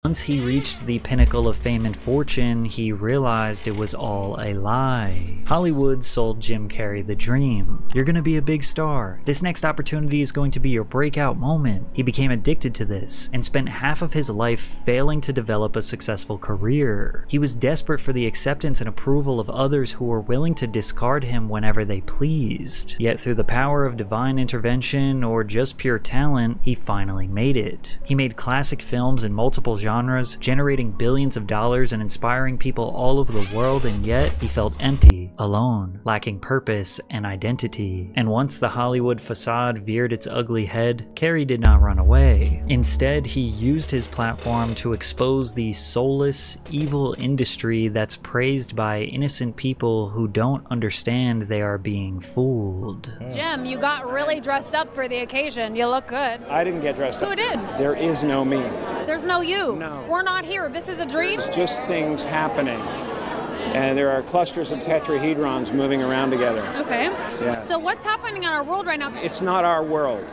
Once he reached the pinnacle of fame and fortune, he realized it was all a lie. Hollywood sold Jim Carrey the dream. You're gonna be a big star. This next opportunity is going to be your breakout moment. He became addicted to this and spent half of his life failing to develop a successful career. He was desperate for the acceptance and approval of others who were willing to discard him whenever they pleased. Yet through the power of divine intervention or just pure talent, he finally made it. He made classic films in multiple genres, generating billions of dollars and inspiring people all over the world, and yet he felt empty, alone, lacking purpose and identity. And once the Hollywood facade veered its ugly head, Carrey did not run away. Instead, he used his platform to expose the soulless, evil industry that's praised by innocent people who don't understand they are being fooled. Jim, you got really dressed up for the occasion. You look good. I didn't get dressed up. Who did? There is no me. There's no you. No. We're not here. This is a dream? It's just things happening. And there are clusters of tetrahedrons moving around together. Okay. Yeah. So what's happening in our world right now? It's not our world.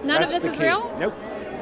None That's of this the is key. real? Nope.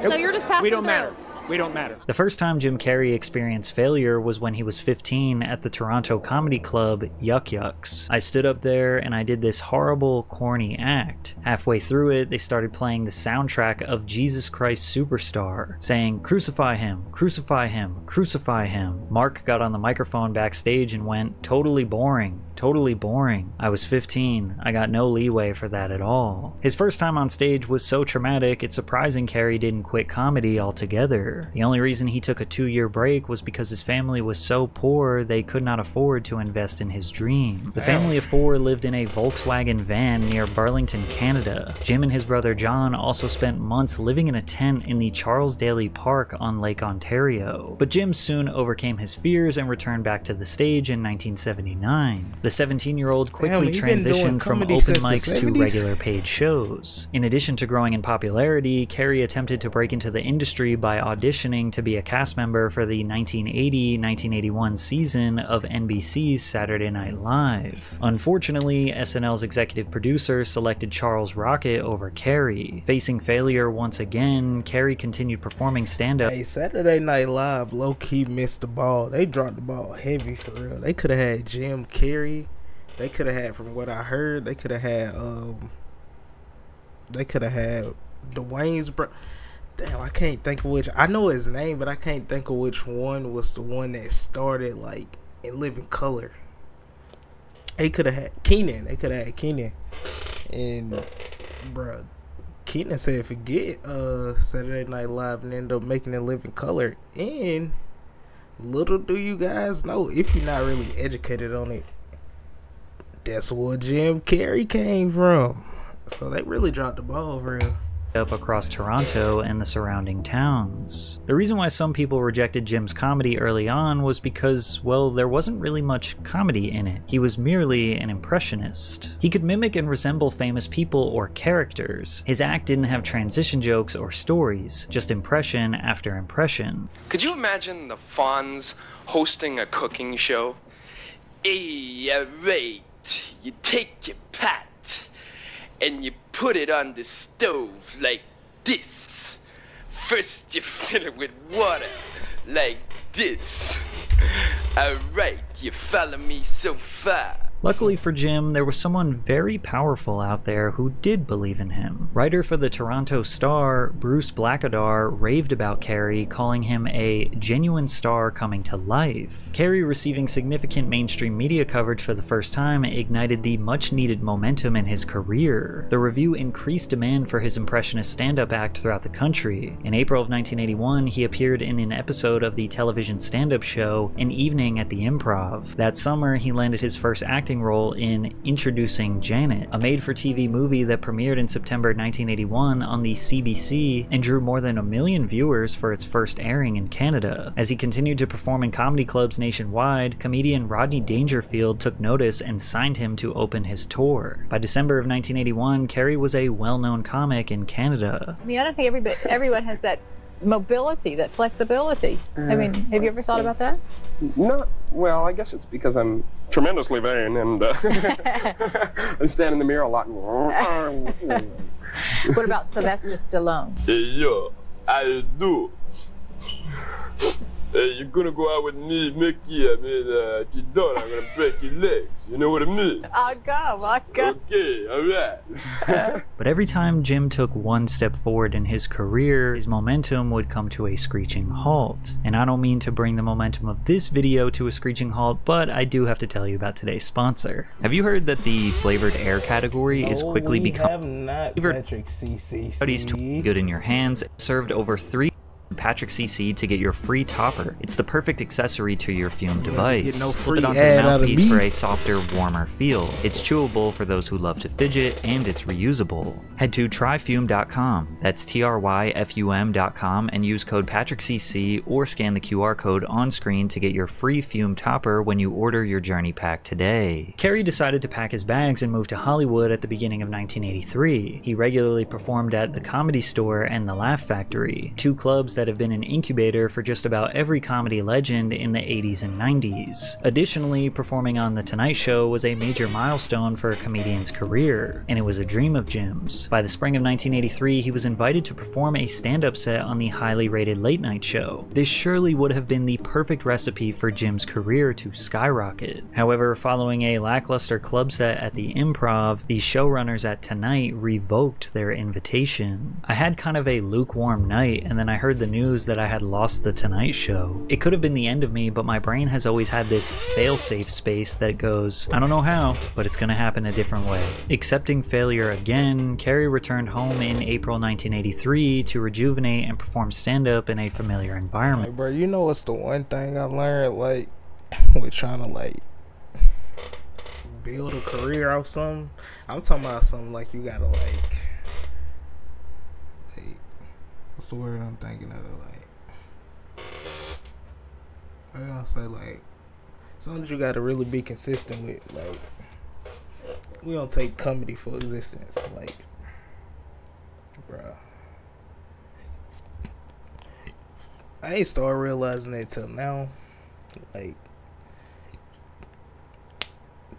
So you're just passing We don't through. matter. We don't matter. The first time Jim Carrey experienced failure was when he was 15 at the Toronto comedy club Yuck Yucks. I stood up there and I did this horrible, corny act. Halfway through it, they started playing the soundtrack of Jesus Christ Superstar, saying, "Crucify him, crucify him, crucify him." Mark got on the microphone backstage and went, "Totally boring. Totally boring." I was 15. I got no leeway for that at all. His first time on stage was so traumatic, it's surprising Carrey didn't quit comedy altogether. The only reason he took a 2-year break was because his family was so poor they could not afford to invest in his dream. The family of 4 lived in a Volkswagen van near Burlington, Canada. Jim and his brother John also spent months living in a tent in the Charles Daly Park on Lake Ontario. But Jim soon overcame his fears and returned back to the stage in 1979. The 17-year-old quickly transitioned from open mics to regular paid shows. In addition to growing in popularity, Carrey attempted to break into the industry by auditioning to be a cast member for the 1980-1981 season of NBC's Saturday Night Live. Unfortunately, SNL's executive producer selected Charles Rocket over Carrey. Facing failure once again, Carrey continued performing stand-up. Hey, Saturday Night Live low-key missed the ball. They dropped the ball heavy for real. They could have had Jim Carrey. They could have had, from what I heard, they could have had Dwayne's bro. Damn, I can't think of which. I know his name, but I can't think of which one was the one that started like in Living Color. They could have had Keenan. They could have had Keenan. And bruh, Keenan said forget Saturday Night Live and ended up making it Living Color. And little do you guys know, if you're not really educated on it, that's where Jim Carrey came from. So they really dropped the ball for real. Up across Toronto and the surrounding towns. The reason why some people rejected Jim's comedy early on was because, well, there wasn't really much comedy in it. He was merely an impressionist. He could mimic and resemble famous people or characters. His act didn't have transition jokes or stories, just impression after impression. Could you imagine the Fonz hosting a cooking show? Hey, alright, you take your pot and you put it on the stove like this. First you fill it with water like this. Alright, you follow me so far? Luckily for Jim, there was someone very powerful out there who did believe in him. Writer for the Toronto Star, Bruce Blackadar, raved about Carrey, calling him a genuine star coming to life. Carrey receiving significant mainstream media coverage for the first time ignited the much-needed momentum in his career. The review increased demand for his impressionist stand-up act throughout the country. In April of 1981, he appeared in an episode of the television stand-up show An Evening at the Improv. That summer, he landed his first acting role in Introducing Janet, a made-for-TV movie that premiered in September 1981 on the CBC and drew more than 1 million viewers for its first airing in Canada. As he continued to perform in comedy clubs nationwide, comedian Rodney Dangerfield took notice and signed him to open his tour. By December of 1981, Carrey was a well-known comic in Canada. I mean, I don't think everyone has that mobility, that flexibility. I mean, have you ever thought about that? Not well. I guess it's because I'm tremendously vain and I stand in the mirror a lot. What about Sylvester Stallone? Yeah, I do. you're gonna go out with me, Mickey. I mean, if you don't, I'm gonna break your legs. You know what I mean? I'll go. Okay, alright. But every time Jim took one step forward in his career, his momentum would come to a screeching halt. And I don't mean to bring the momentum of this video to a screeching halt, but I do have to tell you about today's sponsor. Have you heard that the flavored air category is quickly becoming Patrick CC. too good in your hands? Served over 3 Patrick CC to get your free topper. It's the perfect accessory to your Fume device. Slip it onto the mouthpiece for a softer, warmer feel. It's chewable for those who love to fidget, and it's reusable. Head to tryfume.com, that's tryfum.com, and use code PatrickCC or scan the QR code on screen to get your free Fume topper when you order your Journey Pack today. Carrey decided to pack his bags and move to Hollywood at the beginning of 1983. He regularly performed at the Comedy Store and the Laugh Factory, 2 clubs that have been an incubator for just about every comedy legend in the 80s and 90s. Additionally, performing on The Tonight Show was a major milestone for a comedian's career, and it was a dream of Jim's. By the spring of 1983, he was invited to perform a stand-up set on the highly rated Late Night Show. This surely would have been the perfect recipe for Jim's career to skyrocket. However, following a lackluster club set at the Improv, the showrunners at Tonight revoked their invitation. I had kind of a lukewarm night, and then I heard the news that I had lost The Tonight Show. It could have been the end of me, but my brain has always had this fail-safe space that goes, I don't know how, but it's gonna happen a different way. Accepting failure again, Carrey returned home in April 1983 to rejuvenate and perform stand-up in a familiar environment. Like, bro, you know what's the one thing I learned, like, with trying to, like, build a career off something? I'm talking about something like you gotta, like, what's the word I'm thinking of? Like, I gotta say, like, something that you gotta really be consistent with. Like, we don't take comedy for existence. Like, bruh, I ain't started realizing that till now. Like,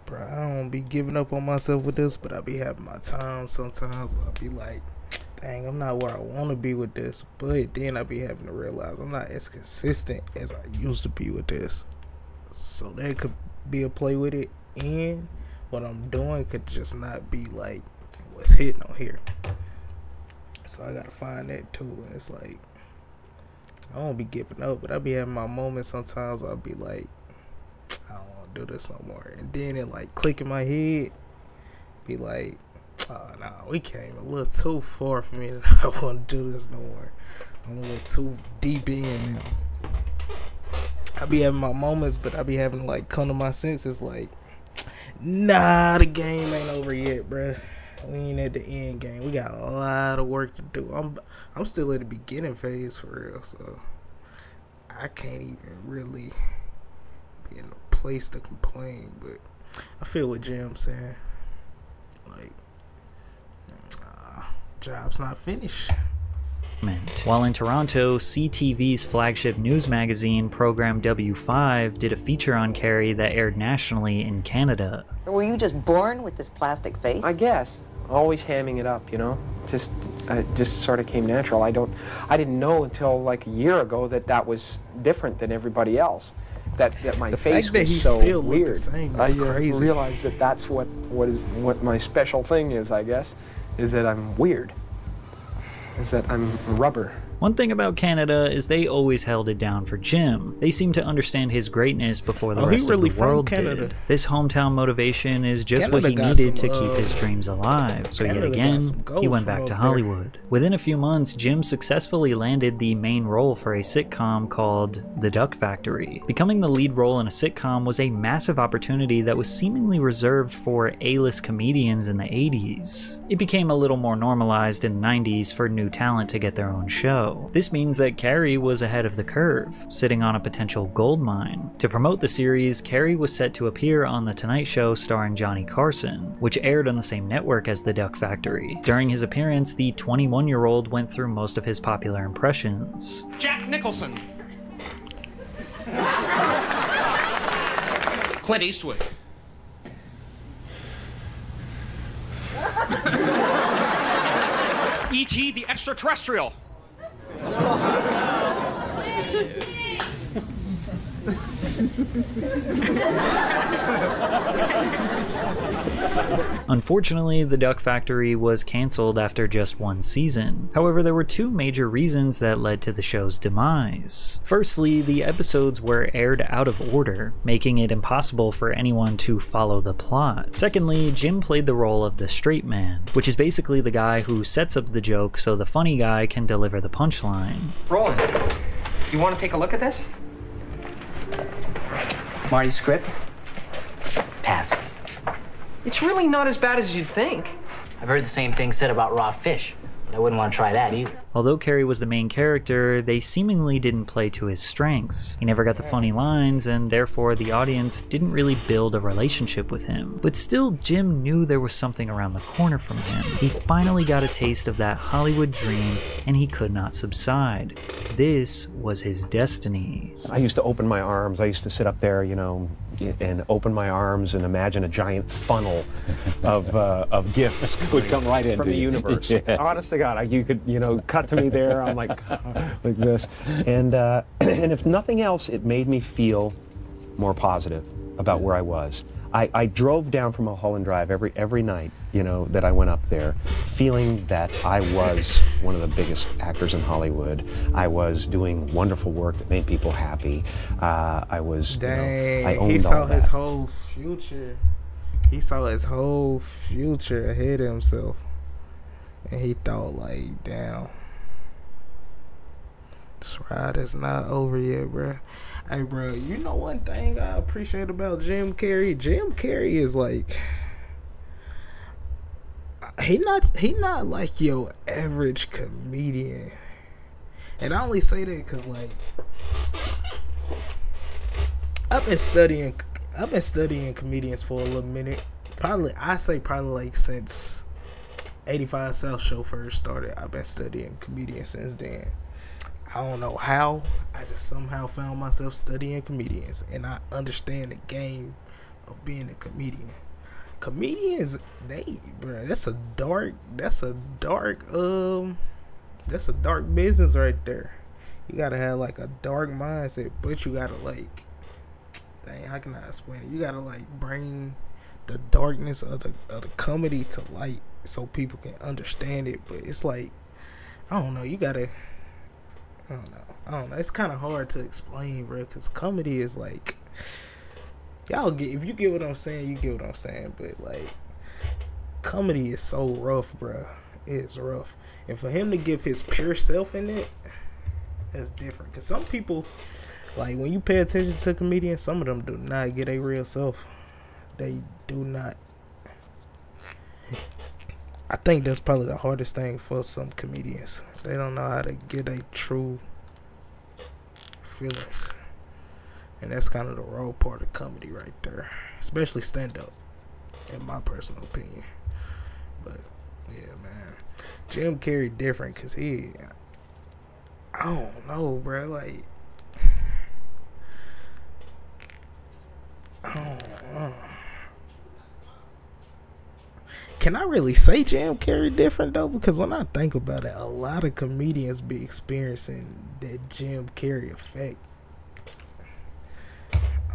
bruh, I don't be giving up on myself with this, but I be having my time sometimes where I be like, dang, I'm not where I want to be with this, but then I be having to realize I'm not as consistent as I used to be with this. So that could be a play with it, and what I'm doing could just not be like what's hitting on here. So I gotta find that too. And it's like, I won't be giving up, but I be having my moments sometimes where I'll be like, I don't want to do this no more, and then it like click in my head, be like, oh no, we came a little too far for me. I want to do this no more. I'm a little too deep in now. I be having my moments, but I be having to like come to my senses like, nah, the game ain't over yet, bruh. We ain't at the end game. We got a lot of work to do. I'm still at the beginning phase for real, so I can't even really be in a place to complain. But I feel what Jim's saying. Like, job's not finished. While in Toronto, CTV's flagship news magazine, Program W5, did a feature on Carrey that aired nationally in Canada. Were you just born with this plastic face? I guess. Always hamming it up, you know? It just sort of came natural. I didn't know until like a year ago that was different than everybody else. That my face was so weird. I realized that that's what my special thing is, I guess, is that I'm weird. Is that I'm rubber. One thing about Canada is they always held it down for Jim. They seem to understand his greatness before the rest of the world did. This hometown motivation is just what he needed to keep his dreams alive. So yet again, he went back to Hollywood. Within a few months, Jim successfully landed the main role for a sitcom called The Duck Factory. Becoming the lead role in a sitcom was a massive opportunity that was seemingly reserved for A-list comedians in the 80s. It became a little more normalized in the 90s for new talent to get their own show. This means that Carrey was ahead of the curve, sitting on a potential gold mine. To promote the series, Carrey was set to appear on The Tonight Show starring Johnny Carson, which aired on the same network as The Duck Factory. During his appearance, the 21-year-old went through most of his popular impressions. Jack Nicholson. Clint Eastwood. E.T. the Extraterrestrial. Unfortunately, the Duck Factory was cancelled after just one season. However, there were two major reasons that led to the show's demise. Firstly, the episodes were aired out of order, making it impossible for anyone to follow the plot. Secondly, Jim played the role of the straight man, which is basically the guy who sets up the joke so the funny guy can deliver the punchline. Roland, you want to take a look at this? Marty's script? Pass. It's really not as bad as you'd think. I've heard the same thing said about raw fish. I wouldn't want to try that either. Although Carrey was the main character, they seemingly didn't play to his strengths. He never got the funny lines, and therefore the audience didn't really build a relationship with him. But still, Jim knew there was something around the corner from him. He finally got a taste of that Hollywood dream, and he could not subside. This was his destiny. I used to open my arms. I used to sit up there, you know, and open my arms and imagine a giant funnel of gifts would come right into from the universe. Yes. Honest to God, you could, you know, cut to me there. I'm like this, and if nothing else, it made me feel more positive about where I was. I drove down from Mulholland Drive every night, you know, that I went up there, feeling that I was one of the biggest actors in Hollywood. I was doing wonderful work that made people happy. I was, dang, you know, I owned he saw all that. his whole future. He saw his whole future ahead of himself, and he thought, like, damn, this ride is not over yet, bruh. Hey, bro, you know one thing I appreciate about Jim Carrey? Jim Carrey is like, he not like your average comedian. And I only say that because, like, I've been studying comedians for a little minute. Probably like since 85 South Show first started. I've been studying comedians since then. I don't know how. I just somehow found myself studying comedians, and I understand the game of being a comedian. Comedians, that's a dark business right there. You gotta have like a dark mindset, but you gotta, like, dang, how can I explain it? You gotta, like, bring the darkness of the comedy to light so people can understand it. But it's like, I don't know. You gotta. I don't know. It's kind of hard to explain, bro, because comedy is like, y'all get, if you get what I'm saying, you get what I'm saying. But, like, comedy is so rough, bro. It's rough. And for him to give his pure self in it, that's different. Because some people, like, when you pay attention to comedians, some of them do not get a real self. They do not. I think that's probably the hardest thing for some comedians. They don't know how to get a true feelings. And that's kind of the raw part of comedy right there. Especially stand-up, in my personal opinion. But, yeah, man. Jim Carrey different because I don't know, bro. Like, I don't know. Can I really say Jim Carrey different, though? Because when I think about it, a lot of comedians be experiencing that Jim Carrey effect.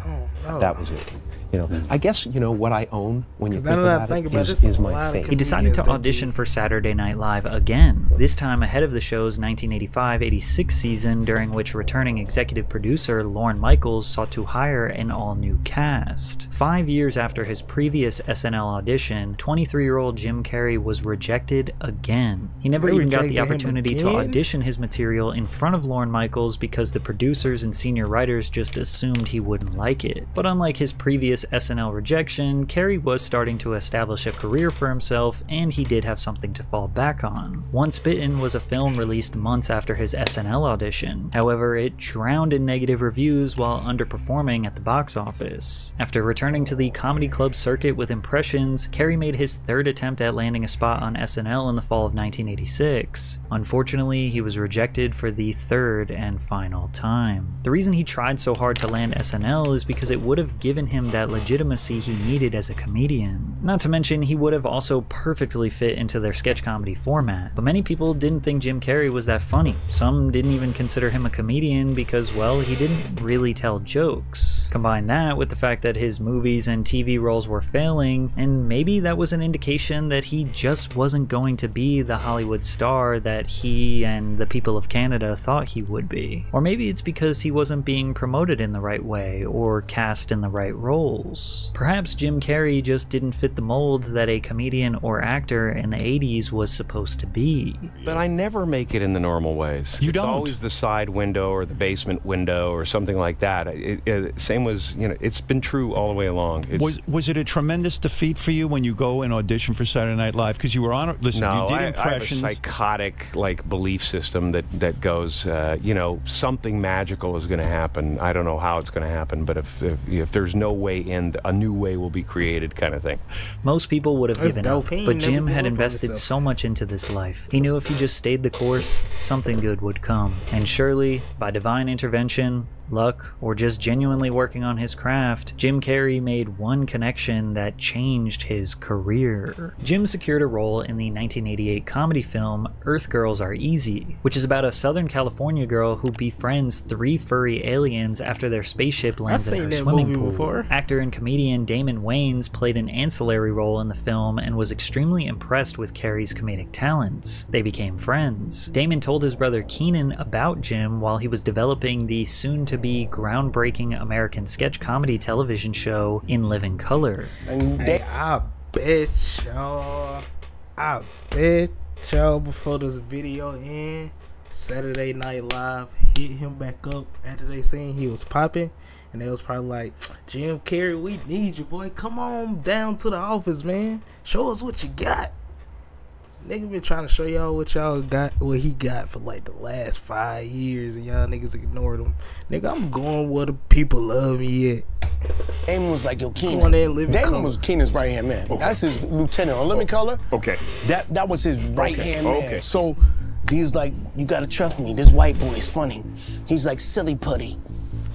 I don't know. That was it. You know, I guess, you know, what I own when you think about it is my faith. He decided to audition for Saturday Night Live again, this time ahead of the show's 1985-86 season, during which returning executive producer Lorne Michaels sought to hire an all-new cast. 5 years after his previous SNL audition, 23-year-old Jim Carrey was rejected again. He never even got the opportunity to audition his material in front of Lorne Michaels because the producers and senior writers just assumed he wouldn't like it. But unlike his previous SNL rejection, Carrey was starting to establish a career for himself, and he did have something to fall back on. Once Bitten was a film released months after his SNL audition. However, it drowned in negative reviews while underperforming at the box office. After returning to the comedy club circuit with Impressions, Carrey made his third attempt at landing a spot on SNL in the fall of 1986. Unfortunately, he was rejected for the third and final time. The reason he tried so hard to land SNL is because it would have given him that legitimacy he needed as a comedian. Not to mention, he would have also perfectly fit into their sketch comedy format. But many people didn't think Jim Carrey was that funny. Some didn't even consider him a comedian because, well, he didn't really tell jokes. Combine that with the fact that his movies and TV roles were failing, and maybe that was an indication that he just wasn't going to be the Hollywood star that he and the people of Canada thought he would be. Or maybe it's because he wasn't being promoted in the right way or cast in the right roles. Perhaps Jim Carrey just didn't fit the mold that a comedian or actor in the 80s was supposed to be. But I never make it in the normal ways. You it's don't. always the side window or the basement window or something like that. Same was, you know, it's been true all the way along. Was it a tremendous defeat for you when you go and audition for Saturday Night Live? Because you were on, listen, no, you did I have a impressions. psychotic, like, belief system that goes, you know, something magical is going to happen. I don't know how it's going to happen, but if there's no way in, a new way will be created, kind of thing. Most people would have given up, dope. but Jim had invested so much into this life. He knew if he just stayed the course, something good would come. And surely, by divine intervention, luck, or just genuinely working on his craft, Jim Carrey made one connection that changed his career. Jim secured a role in the 1988 comedy film Earth Girls Are Easy, which is about a Southern California girl who befriends 3 furry aliens after their spaceship lands in her swimming pool. Before. Actor and comedian Damon Wayans played an ancillary role in the film and was extremely impressed with Carrey's comedic talents. They became friends. Damon told his brother Keenan about Jim while he was developing the soon-to-be groundbreaking American sketch comedy television show In Living Color. Hey, I bet y'all before this video end, Saturday Night Live hit him back up after they seen he was popping, and they was probably like, Jim Carrey, we need you, boy. Come on down to the office, man. Show us what you got. Nigga been trying to show y'all what y'all got, what he got for like the last 5 years, and y'all niggas ignored him. Nigga, I'm going where the people love me at. Damon was like, yo, Keenan. Damon was Keenan's right hand man. Okay. That's his lieutenant on Living Color. Okay. That was his right hand man. Okay. So he's like, you gotta trust me. This white boy is funny. He's like silly putty.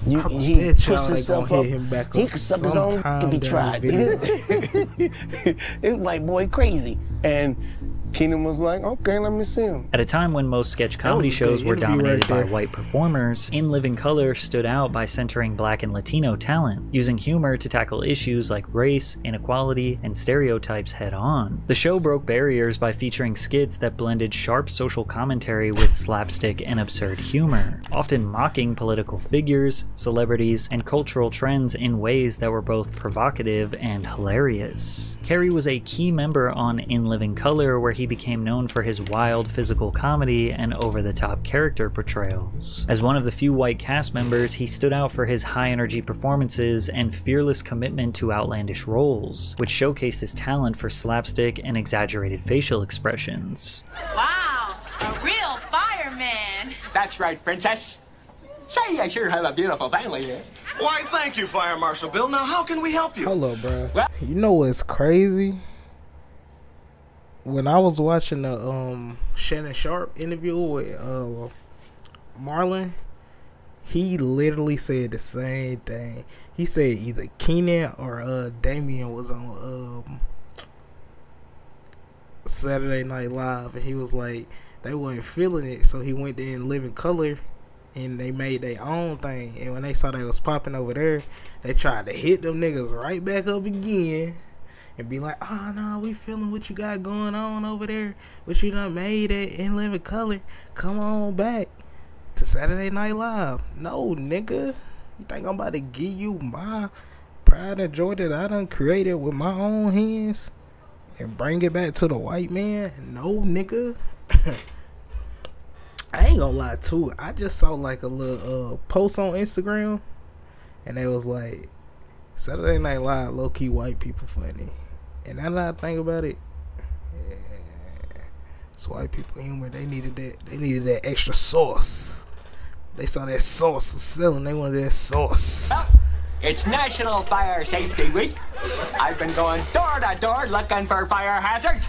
He twists himself up. He can suck his own. Can be tried. This white boy crazy. And Keenan was like, okay, let me see him. At a time when most sketch comedy shows were dominated by white performers, In Living Color stood out by centering Black and Latino talent, using humor to tackle issues like race, inequality, and stereotypes head-on. The show broke barriers by featuring skits that blended sharp social commentary with slapstick and absurd humor, often mocking political figures, celebrities, and cultural trends in ways that were both provocative and hilarious. Carrey was a key member on In Living Color, where he became known for his wild physical comedy and over-the-top character portrayals. As one of the few white cast members, he stood out for his high-energy performances and fearless commitment to outlandish roles, which showcased his talent for slapstick and exaggerated facial expressions. Wow, a real fireman! That's right, princess. Say, I sure have a beautiful family here. Why, thank you, Fire Marshal Bill. Now, how can we help you? Hello, bro. You know what's crazy? When I was watching the Shannon Sharp interview with Marlon, he literally said the same thing. He said either Keenan or Damien was on Saturday Night Live, and he was like, they weren't feeling it, so he went there in Living Color, and they made their own thing. And when they saw they was popping over there, they tried to hit them niggas right back up again and be like, oh no, we feeling what you got going on over there, what you done made it in Living Color. Come on back to Saturday Night Live. No, nigga, you think I'm about to give you my pride and joy that I done created with my own hands and bring it back to the white man? No, nigga. I ain't gonna lie too, I just saw like a little post on Instagram, and they was like, Saturday Night Live low-key white people funny. And now that I think about it, yeah, it's white people humor. They needed that extra sauce. They saw that sauce was selling, they wanted that sauce. It's National Fire Safety Week. I've been going door to door looking for fire hazards.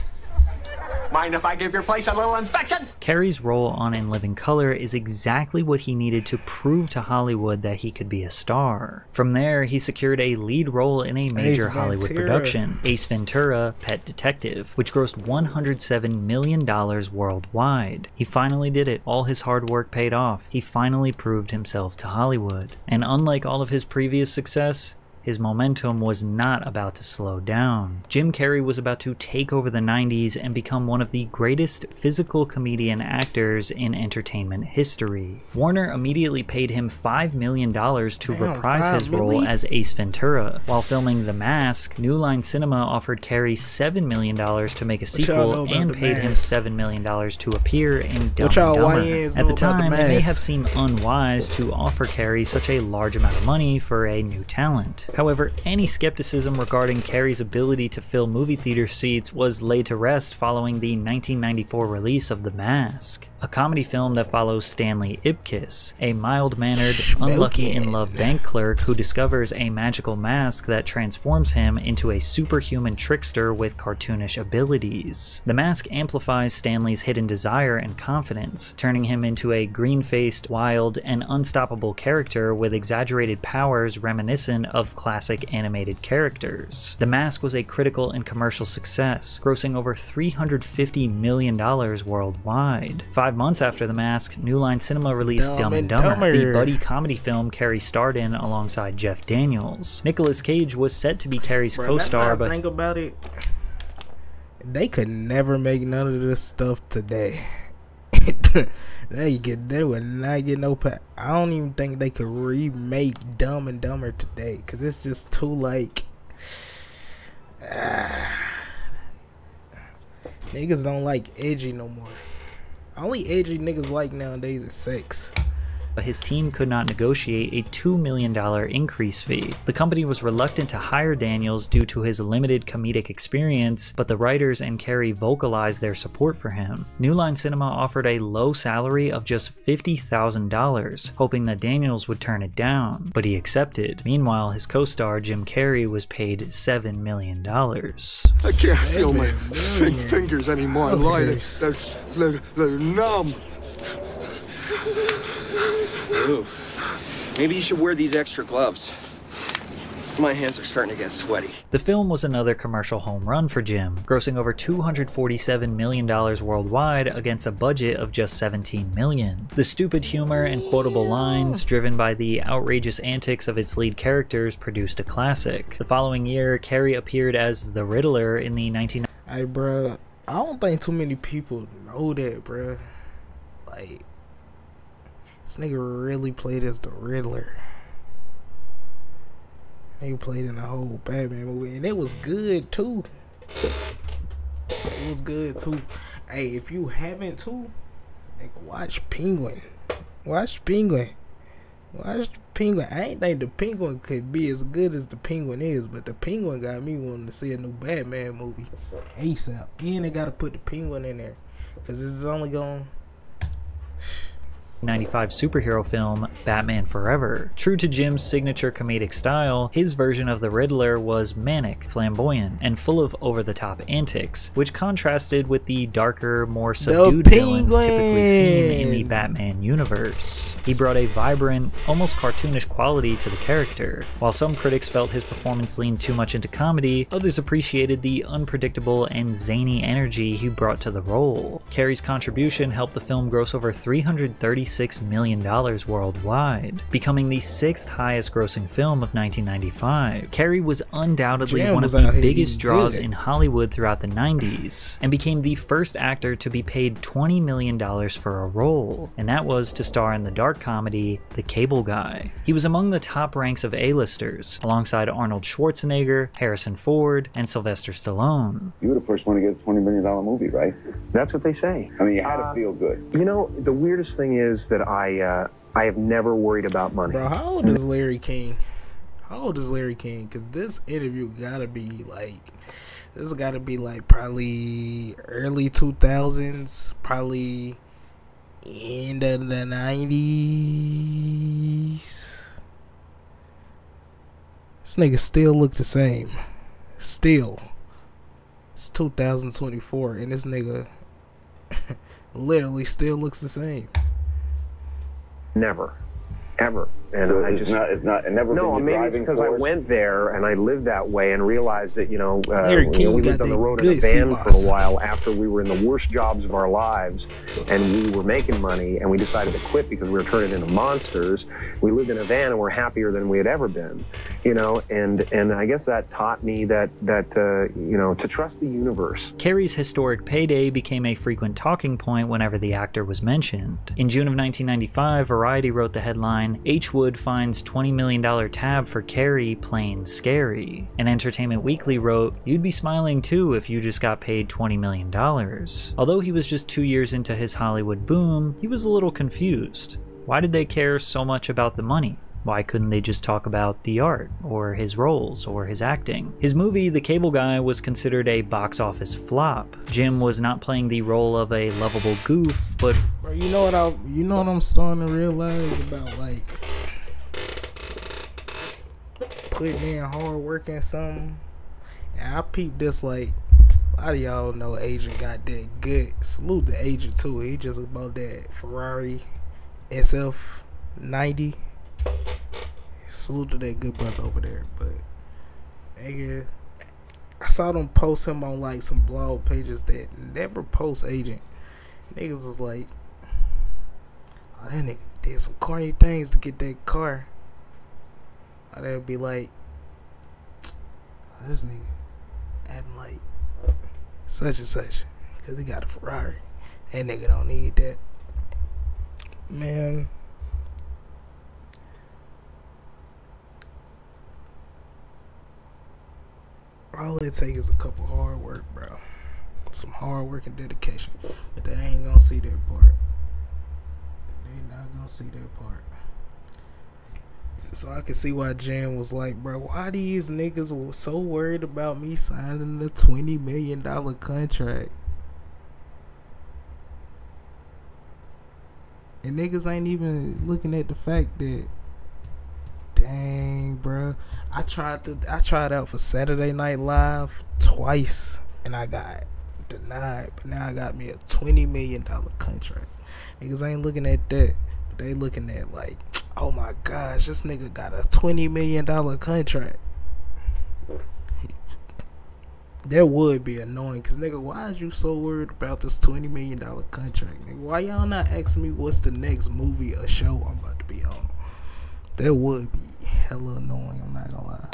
Mind if I give your place a little inspection? Carrey's role on In Living Color is exactly what he needed to prove to Hollywood that he could be a star. From there, he secured a lead role in a major Hollywood production, Ace Ventura: Pet Detective, which grossed $107 million worldwide. He finally did it. All his hard work paid off. He finally proved himself to Hollywood. And unlike all of his previous success, his momentum was not about to slow down. Jim Carrey was about to take over the 90s and become one of the greatest physical comedian actors in entertainment history. Warner immediately paid him $5 million to reprise his role as Ace Ventura. While filming The Mask, New Line Cinema offered Carrey $7 million to make a sequel and paid him $7 million to appear in Dumb and Dumber. At the time, it may have seemed unwise to offer Carrey such a large amount of money for a new talent. However, any skepticism regarding Carrey's ability to fill movie theater seats was laid to rest following the 1994 release of The Mask, a comedy film that follows Stanley Ipkiss, a mild-mannered, unlucky-in-love bank clerk who discovers a magical mask that transforms him into a superhuman trickster with cartoonish abilities. The mask amplifies Stanley's hidden desire and confidence, turning him into a green-faced, wild, and unstoppable character with exaggerated powers reminiscent of classic animated characters. The Mask was a critical and commercial success, grossing over $350 million worldwide. 5 months after The Mask, New Line Cinema released Dumb and Dumber, the buddy comedy film Carrey starred in alongside Jeff Daniels. Nicolas Cage was set to be Carrey's co-star, but think about it, they could never make none of this stuff today. They would not get no pack. I don't even think they could remake Dumb and Dumber today, because it's just too like niggas don't like edgy no more. Only edgy niggas like nowadays is sex. But his team could not negotiate a $2 million increase fee. The company was reluctant to hire Daniels due to his limited comedic experience, but the writers and Carrey vocalized their support for him. New Line Cinema offered a low salary of just $50,000, hoping that Daniels would turn it down, but he accepted. Meanwhile, his co-star Jim Carrey was paid $7 million. I can't feel my fingers anymore. They're numb. Ooh. Maybe you should wear these extra gloves. My hands are starting to get sweaty. The film was another commercial home run for Jim, grossing over $247 million worldwide against a budget of just $17 million. The stupid humor and quotable lines, driven by the outrageous antics of its lead characters, produced a classic. The following year, Carrey appeared as the Riddler in the 1990s. Hey, bruh, I don't think too many people know that, bruh. Like, this nigga really played as the Riddler. He played in the whole Batman movie, and it was good too. It was good too. Hey, if you haven't too, nigga, watch Penguin. Watch Penguin. Watch Penguin. I ain't think the Penguin could be as good as the Penguin is, but the Penguin got me wanting to see a new Batman movie ASAP. And they gotta put the Penguin in there, cause it's only going 1995 superhero film Batman Forever. True to Jim's signature comedic style, his version of the Riddler was manic, flamboyant, and full of over-the-top antics, which contrasted with the darker, more subdued villains typically seen in the Batman universe. He brought a vibrant, almost cartoonish quality to the character. While some critics felt his performance leaned too much into comedy, others appreciated the unpredictable and zany energy he brought to the role. Carrey's contribution helped the film gross over $336 million worldwide, becoming the 6th highest grossing film of 1995. Carrey was undoubtedly one of the biggest draws in Hollywood throughout the 90s, and became the first actor to be paid $20 million for a role, and that was to star in the dark comedy The Cable Guy. He was among the top ranks of A-listers, alongside Arnold Schwarzenegger, Harrison Ford, and Sylvester Stallone. You were the first one to get a $20 million movie, right? That's what they say. I mean, you had to feel good. You know, the weirdest thing is that I have never worried about money. Bro, how old is Larry King? How old is Larry King? Because this interview gotta be like, this gotta be like probably early 2000s, probably end of the 90s. This nigga still look the same. Still. It's 2024 and this nigga Literally still looks the same. Never. Ever. And So I just it's never no, been your maybe driving because I force? went there and I lived that way and realized that, Larry we King lived got on the that road in a good van for CMOS. a while after we were in the worst jobs of our lives and we were making money and we decided to quit because we were turning into monsters. We lived in a van and we're happier than we had ever been, and I guess that taught me that to trust the universe. Carrey's historic payday became a frequent talking point whenever the actor was mentioned. In June of 1995, Variety wrote the headline, "H. Wood finds $20 million tab for Carrey playing scary." And Entertainment Weekly wrote, "You'd be smiling too if you just got paid $20 million. Although he was just 2 years into his Hollywood boom, he was a little confused. Why did they care so much about the money? Why couldn't they just talk about the art, or his roles, or his acting? His movie, The Cable Guy, was considered a box office flop. Jim was not playing the role of a lovable goof, but... Bro, you know what I'm starting to realize about, like, putting in hard work and something? And I peeped this, like, a lot of y'all know Agent got that good. Salute the Agent, too. He just about that Ferrari SF90. Salute to that good brother over there. But nigga, I saw them post him on like some blog pages that never post Agent. Niggas was like, oh, that nigga did some corny things to get that car. Or they'd be like, oh, this nigga acting like such and such because he got a Ferrari. That nigga don't need that. Man, all it takes is a couple hard work, bro. Some hard work and dedication. But they ain't gonna see that part. They not gonna see that part. So I can see why Jan was like, bro, why these niggas were so worried about me signing the $20 million contract? And niggas ain't even looking at the fact that, dang, bro, I tried out for Saturday Night Live twice and I got denied. But now I got me a $20 million contract. Niggas ain't looking at that, but they looking at like, oh my gosh, this nigga got a $20 million contract. That would be annoying, cause nigga, why is you so worried about this $20 million contract? Nigga, why y'all not asking me what's the next movie or show I'm about to be on? That would be hella annoying, I'm not gonna lie.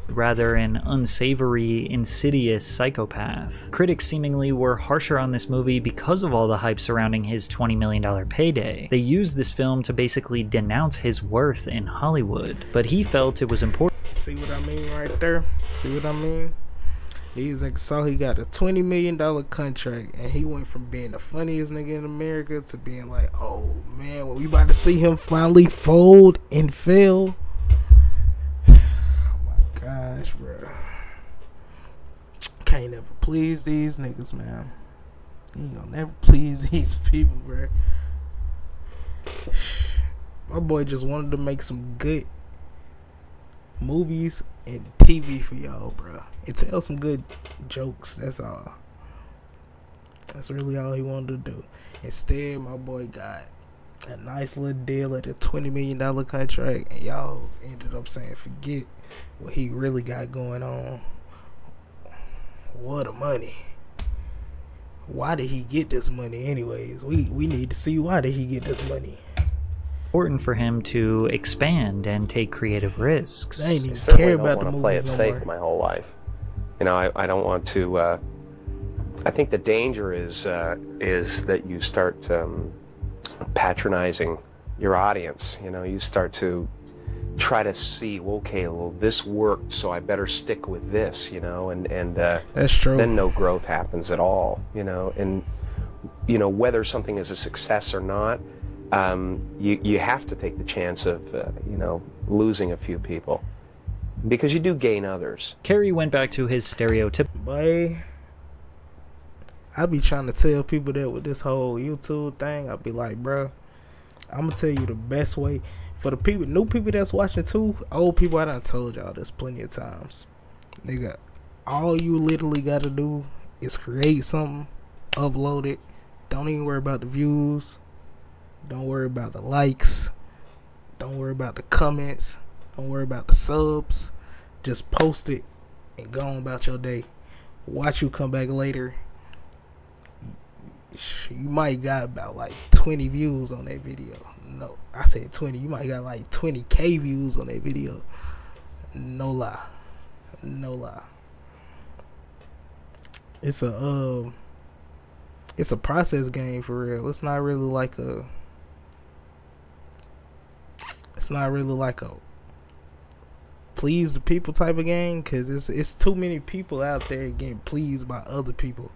Rather an unsavory, insidious psychopath. Critics seemingly were harsher on this movie because of all the hype surrounding his $20 million payday. They used this film to basically denounce his worth in Hollywood, but he felt it was important. See what I mean right there? See what I mean? He's like, so he got a $20 million contract, and he went from being the funniest nigga in America to being like, oh man, well, we about to see him finally fold and fail. Oh my gosh, bro. Can't never please these niggas, man. You ain't gonna never please these people, bro. My boy just wanted to make some good movies and TV for y'all, bro, and tell some good jokes. That's all. That's really all he wanted to do. Instead, my boy got a nice little deal at a $20 million contract, and y'all ended up saying forget what he really got going on. What a money. Why did he get this money anyways? We need to see, why did he get this money? Important for him to expand and take creative risks. They ain't even care about the movies. I don't want to play it safe my whole life. You know, I don't want to. I think the danger is that you start patronizing your audience. You know, you start to try to see, okay, well, this worked, so I better stick with this. You know, and that's true. Then no growth happens at all. You know, and you know whether something is a success or not. You have to take the chance of, you know, losing a few people, because you do gain others. Carrey went back to his stereotypical. Boy, I be trying to tell people that with this whole YouTube thing, I be like, bro, I'm gonna tell you the best way for the people, new people that's watching too, old people. I done told y'all this plenty of times, nigga. All you literally gotta do is create something, upload it, Don't even worry about the views. Don't worry about the likes. Don't worry about the comments. Don't worry about the subs. Just post it and go on about your day. Watch you come back later. You might got about like 20 views on that video. No, I said 20. You might got like 20K views on that video. No lie. No lie. It's a process game for real. It's not really like a please the people type of game, because it's too many people out there getting pleased by other people.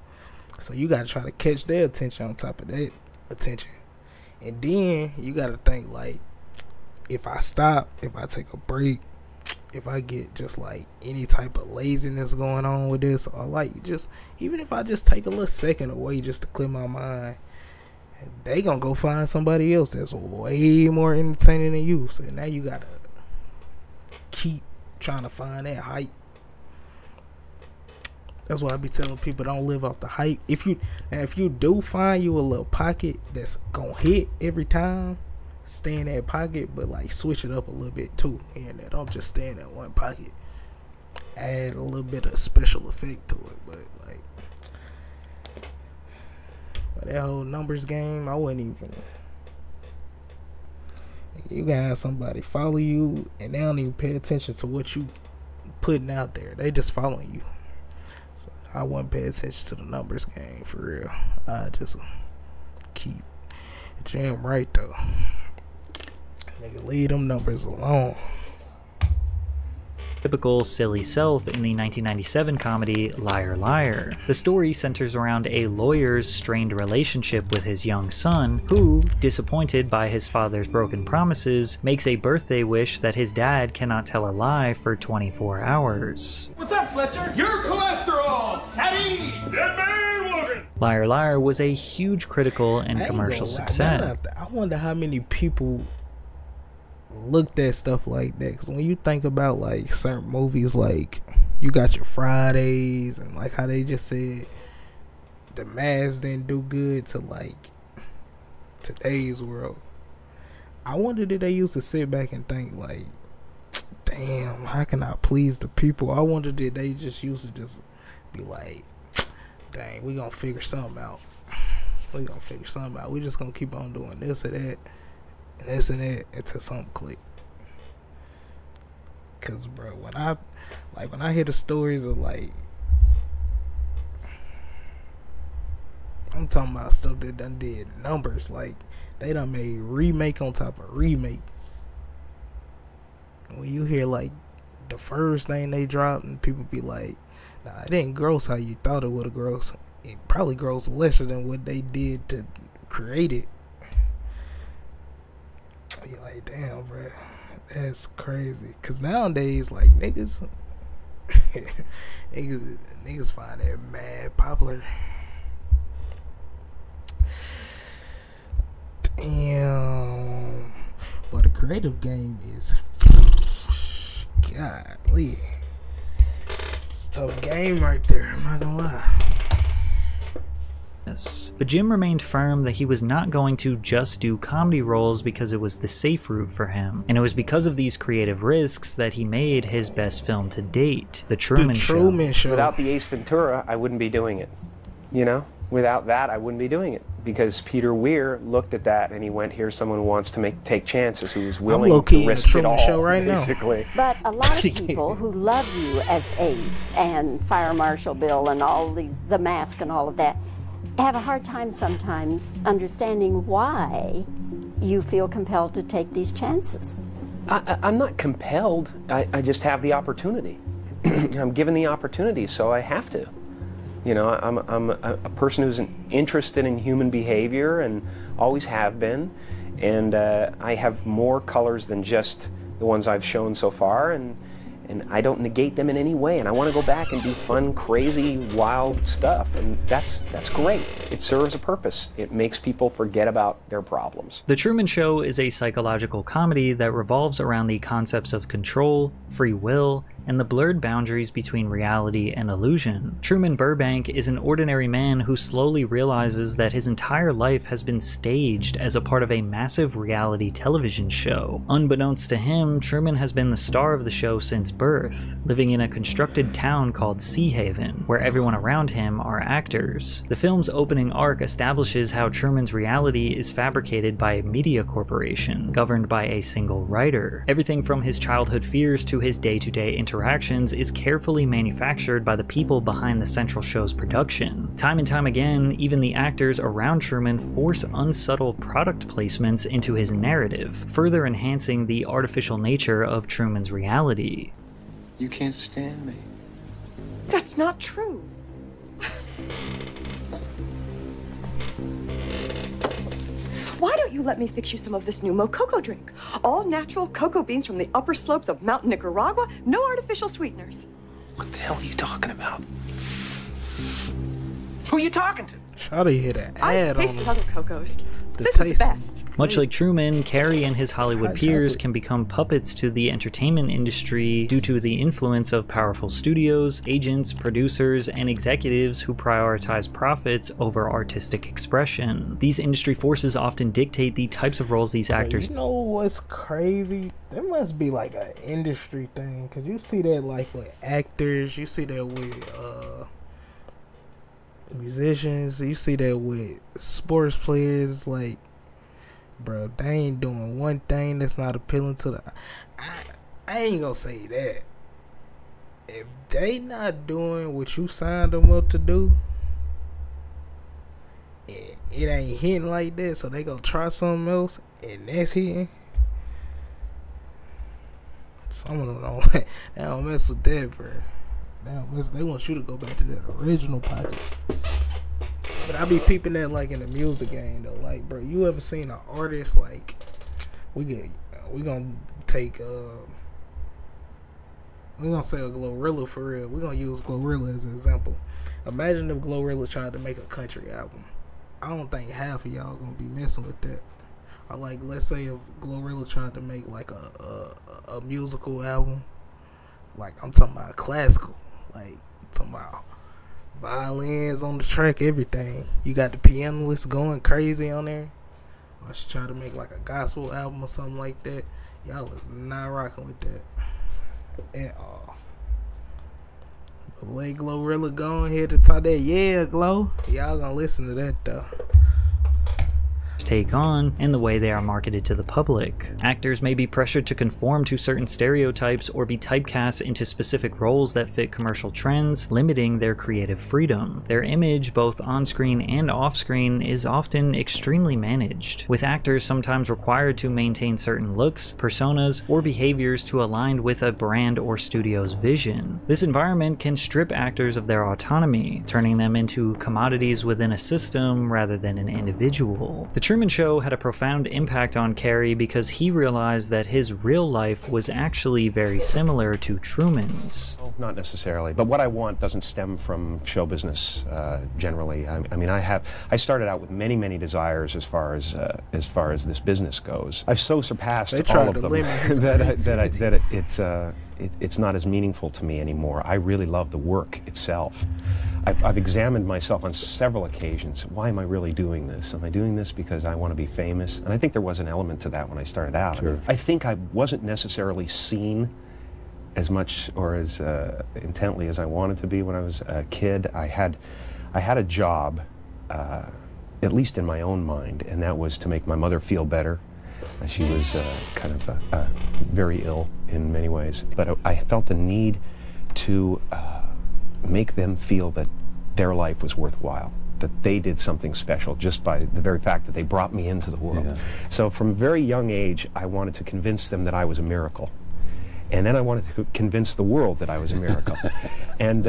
So you gotta try to catch their attention on top of that attention. And then you gotta think, like, if I stop, if I take a break, if I get just like any type of laziness going on with this, or like just even if I just take a little second away just to clear my mind, they gonna go find somebody else that's way more entertaining than you. So now you gotta keep trying to find that hype. That's why I be telling people, don't live off the hype. If you do find you a little pocket that's gonna hit every time, stay in that pocket, but like switch it up a little bit too. And don't just stay in that one pocket. Add a little bit of special effect to it. But like that whole numbers game, I wouldn't even. You can have somebody follow you and they don't even pay attention to what you putting out there. They just following you. So I wouldn't pay attention to the numbers game for real. I just keep the jam right though. Nigga, leave them numbers alone. Typical silly self in the 1997 comedy Liar Liar. The story centers around a lawyer's strained relationship with his young son, who, disappointed by his father's broken promises, makes a birthday wish that his dad cannot tell a lie for 24 hours. What's up, Fletcher? Your cholesterol! Fatty! Dead man walking! Liar Liar was a huge critical and commercial success. I wonder how many people looked at stuff like that, because when you think about like certain movies, like you got your Fridays and like how they just said The Mask didn't do good to like today's world. I wonder did they used to sit back and think like, damn, how can I please the people? I wonder did they just used to just be like, dang, we gonna figure something out. We just gonna keep on doing this or that and this and that until something click. Cause bro, when I hear the stories of like, I'm talking about stuff that done did numbers, like they done made remake on top of remake. When you hear like the first thing they dropped and people be like, nah, it didn't gross how you thought it would have grossed. It probably grossed lesser than what they did to create it. You're like, damn, bro, that's crazy. Cause nowadays, like niggas find that mad popular. Damn. But the creative game is, golly, it's a tough game right there, I'm not gonna lie. But Jim remained firm that he was not going to just do comedy roles because it was the safe route for him. And it was because of these creative risks that he made his best film to date, The Truman Show. Without the Ace Ventura, I wouldn't be doing it. You know? Without that, I wouldn't be doing it. Because Peter Weir looked at that and he went, here's someone who wants to take chances, who's willing to risk it all, basically. But a lot of people who love you as Ace and Fire Marshal Bill and all these, The Mask and all of that, have a hard time sometimes understanding why you feel compelled to take these chances. I'm not compelled. I just have the opportunity. I'm given the opportunity, so I have to. You know, I'm a person who's interested in human behavior and always have been. And I have more colors than just the ones I've shown so far. And I don't negate them in any way, and I want to go back and do fun, crazy, wild stuff, and that's great. It serves a purpose. It makes people forget about their problems. The Truman Show is a psychological comedy that revolves around the concepts of control, free will, and the blurred boundaries between reality and illusion. Truman Burbank is an ordinary man who slowly realizes that his entire life has been staged as a part of a massive reality television show. Unbeknownst to him, Truman has been the star of the show since birth, living in a constructed town called Sea Haven, where everyone around him are actors. The film's opening arc establishes how Truman's reality is fabricated by a media corporation, governed by a single writer. Everything from his childhood fears to his day-to-day interactions is carefully manufactured by the people behind the central show's production. Time and time again, even the actors around Truman force unsubtle product placements into his narrative, further enhancing the artificial nature of Truman's reality. You can't stand me. That's not true. Why don't you let me fix you some of this new Mococo drink? All natural cocoa beans from the upper slopes of Mountain Nicaragua, no artificial sweeteners. What the hell are you talking about? Who are you talking to? Try to hit an ad on I've tasted other cocos. This taste. is the best. Much like Truman, Carrey and his Hollywood peers can become puppets to the entertainment industry due to the influence of powerful studios, agents, producers, and executives who prioritize profits over artistic expression. These industry forces often dictate the types of roles these actors. You know what's crazy? There must be like an industry thing, because you see that like with actors, you see that with musicians, you see that with sports players. Like, bro, they ain't doing one thing that's not appealing to the... I ain't gonna say that. If they not doing what you signed them up to do, it ain't hitting like that, so they gonna try something else, and that's hitting. Some of them they don't mess with that, bro. They want you to go back to that original pocket. But I be peeping that like in the music game though. Like, bro, you ever seen an artist like we gonna take we gonna say a Glorilla for real. We're gonna use Glorilla as an example. Imagine if Glorilla tried to make a country album. I don't think half of y'all gonna be messing with that. Or like, let's say if Glorilla tried to make like a musical album. Like, I'm talking about classical. Like, I'm talking about violins on the track, everything. You got the pianist going crazy on there. Or she try to make like a gospel album or something like that. Y'all is not rocking with that at all. But let Glorilla go ahead to talk that, yeah, Glow. Y'all gonna listen to that though. Take on and the way they are marketed to the public. Actors may be pressured to conform to certain stereotypes or be typecast into specific roles that fit commercial trends, limiting their creative freedom. Their image, both on-screen and off-screen, is often extremely managed, with actors sometimes required to maintain certain looks, personas, or behaviors to align with a brand or studio's vision. This environment can strip actors of their autonomy, turning them into commodities within a system rather than an individual. The Truman Show had a profound impact on Carrey because he realized that his real life was actually very similar to Truman's. Oh, not necessarily, but what I want doesn't stem from show business generally. I mean, I started out with many desires as far as this business goes. I've so surpassed all of them that it's not as meaningful to me anymore. I really love the work itself. I've examined myself on several occasions. Why am I really doing this? Am I doing this because I want to be famous? And I think there was an element to that when I started out. Sure. I think I wasn't necessarily seen as much or as intently as I wanted to be when I was a kid. I had a job, at least in my own mind, and that was to make my mother feel better. She was kind of very ill in many ways, but I felt the need to make them feel that their life was worthwhile, that they did something special just by the very fact that they brought me into the world. Yeah. So from a very young age, I wanted to convince them that I was a miracle. And then I wanted to convince the world that I was a miracle. And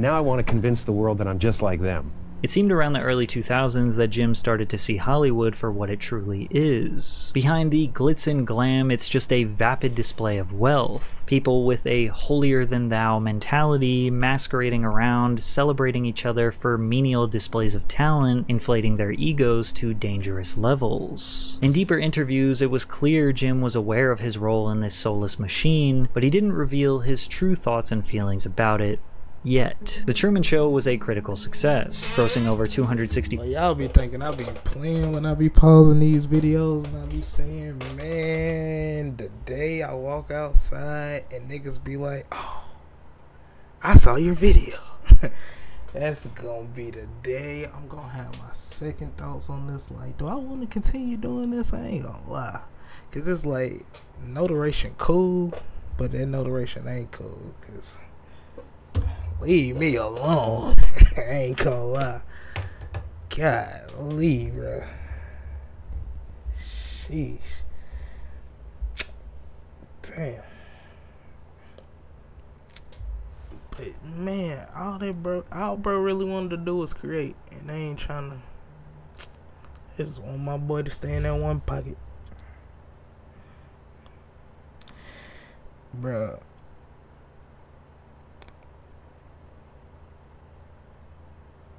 now I want to convince the world that I'm just like them. It seemed around the early 2000s that Jim started to see Hollywood for what it truly is. Behind the glitz and glam, it's just a vapid display of wealth. People with a holier-than-thou mentality masquerading around, celebrating each other for menial displays of talent, inflating their egos to dangerous levels. In deeper interviews, it was clear Jim was aware of his role in this soulless machine, but he didn't reveal his true thoughts and feelings about it. Yet. The Truman Show was a critical success, grossing over 260. Well, y'all be thinking I be playing when I be pausing these videos and I be saying, man, the day I walk outside and niggas be like, oh, I saw your video. That's gonna be the day I'm gonna have my second thoughts on this. Like, do I want to continue doing this? I ain't gonna lie. Cause it's like, notaration cool, but that notaration ain't cool. Cause leave me alone. I ain't gonna lie. God, leave, bro. Sheesh. Damn. But man, all bro really wanted to do was create, and they ain't trying to. I just want my boy to stay in that one pocket, bro.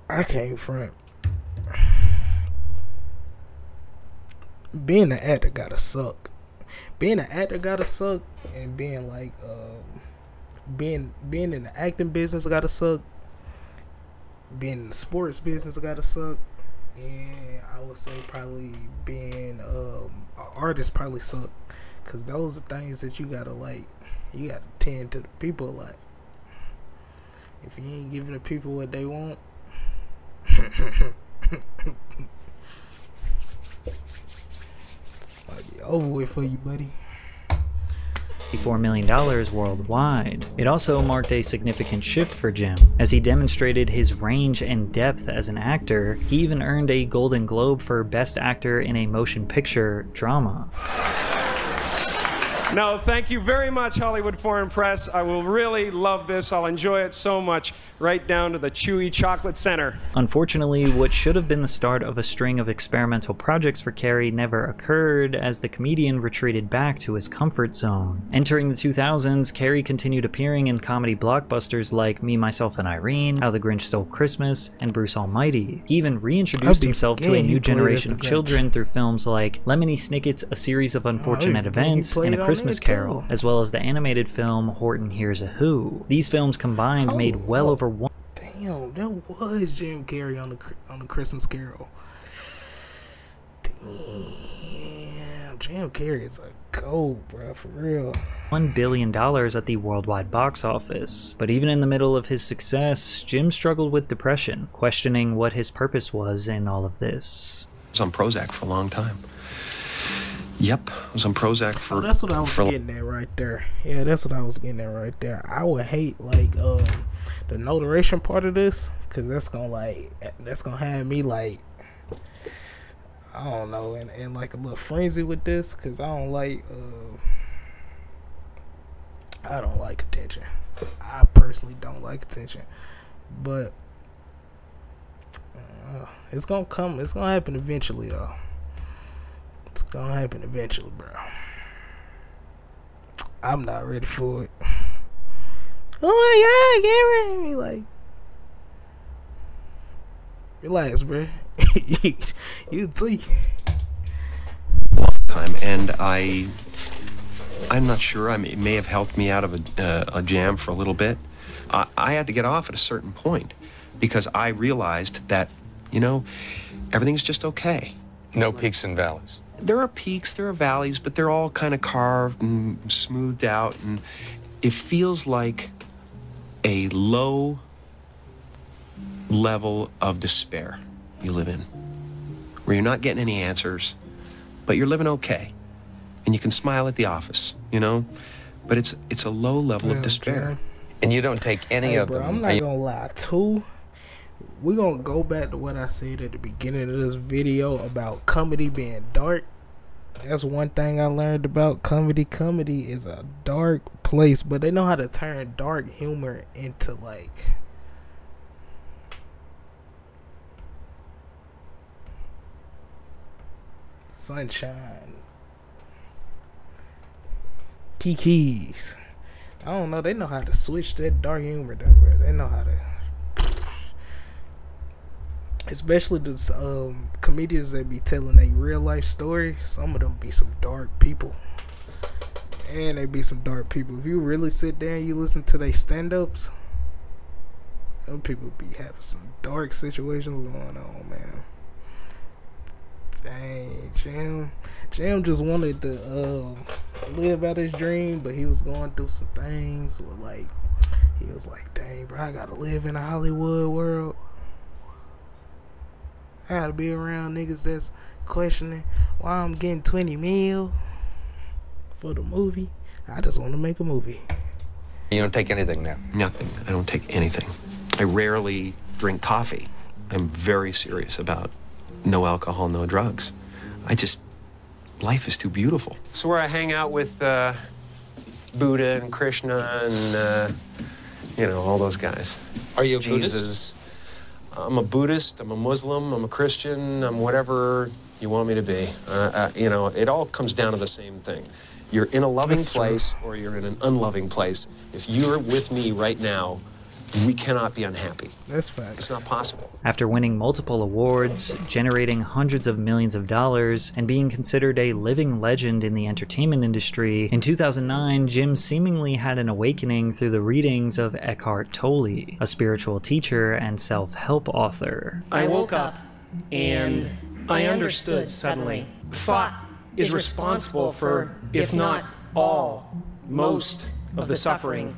I can't front. Being an actor gotta suck. Being an actor gotta suck, and being like being in the acting business gotta suck. Being in the sports business gotta suck. And I would say probably being an artist probably suck, cause those are things that you gotta you gotta tend to the people a lot. If you ain't giving the people what they want, might be over with for you, buddy. $4 million worldwide. It also marked a significant shift for Jim. As he demonstrated his range and depth as an actor, he even earned a Golden Globe for Best Actor in a Motion Picture Drama. No, thank you very much, Hollywood Foreign Press. I will really love this. I'll enjoy it so much, right down to the chewy chocolate center. Unfortunately, what should have been the start of a string of experimental projects for Carrey never occurred, as the comedian retreated back to his comfort zone. Entering the 2000s, Carrey continued appearing in comedy blockbusters like Me, Myself, and Irene, How the Grinch Stole Christmas, and Bruce Almighty. He even reintroduced himself to a new generation of children through films like Lemony Snicket's A Series of Unfortunate Events and A Christmas Carol, as well as the animated film Horton Hears a Who. These films combined made well over one. Damn, that was Jim Carrey on the Christmas Carol. Damn, Jim Carrey is a gold, bro, for real. $1 billion at the worldwide box office. But even in the middle of his success, Jim struggled with depression, questioning what his purpose was in all of this. I was on Prozac for a long time. Yep, I was on Prozac for. Oh, that's what I was getting at right there. Yeah, that's what I was getting at right there. I would hate the notaration part of this, cause that's gonna have me like, I don't know, in like a little frenzy with this, cause I don't like attention. I personally don't like attention, but it's gonna come. It's gonna happen eventually, though. It's gonna happen eventually, bro. I'm not ready for it. Oh my God, Gary! Like, relax, bro. You too. Long time, and I'm not sure. I mean, it may have helped me out of a jam for a little bit. I had to get off at a certain point because I realized that, everything's just okay. No peaks and valleys. There are peaks, there are valleys, but they're all kind of carved and smoothed out, and it feels like a low level of despair you live in, where you're not getting any answers, but you're living okay, and you can smile at the office, but it's a low level of despair. And you don't take any of them. I'm not gonna lie, too. We're gonna go back to what I said at the beginning of this video about comedy being dark. That's one thing I learned about comedy. Comedy is a dark place, but they know how to turn dark humor into Sunshine. Kiki's. I don't know. They know how to switch that dark humor though, bro. They know how to. Especially the comedians that be telling a real life story. Some of them be some dark people. And they be some dark people. If you really sit there and you listen to their stand-ups, them people be having some dark situations going on, man. Dang, Jim just wanted to live out his dream, but he was going through some things where, like, he was like, dang, bro, I gotta live in a Hollywood world. I gotta be around niggas that's questioning why I'm getting 20 mil for the movie. I just want to make a movie. You don't take anything now? Nothing. I don't take anything. I rarely drink coffee. I'm very serious about no alcohol, no drugs. Life is too beautiful. So where I hang out with Buddha and Krishna and, all those guys. Are you a Jesus. Buddhist? I'm a Buddhist, I'm a Muslim, I'm a Christian, I'm whatever you want me to be. It all comes down to the same thing. You're in a loving place or you're in an unloving place. If you're with me right now, we cannot be unhappy. That's facts. It's not possible. After winning multiple awards, generating hundreds of millions of dollars, and being considered a living legend in the entertainment industry, in 2009, Jim seemingly had an awakening through the readings of Eckhart Tolle, a spiritual teacher and self-help author. I woke up and I understood suddenly. Thought is responsible for, if not all, most of the suffering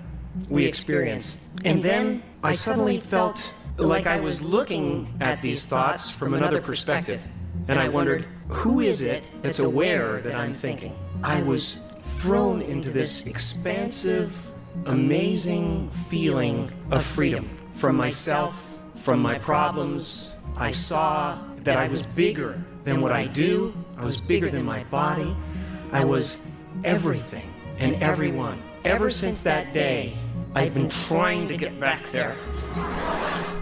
we experience. And then I suddenly felt like I was looking at these thoughts from another perspective. And I wondered, who is it that's aware that I'm thinking? I was thrown into this expansive, amazing feeling of freedom from myself, from my problems. I saw that I was bigger than what I do. I was bigger than my body. I was everything and everyone. Ever since that day, I've been trying to get back there.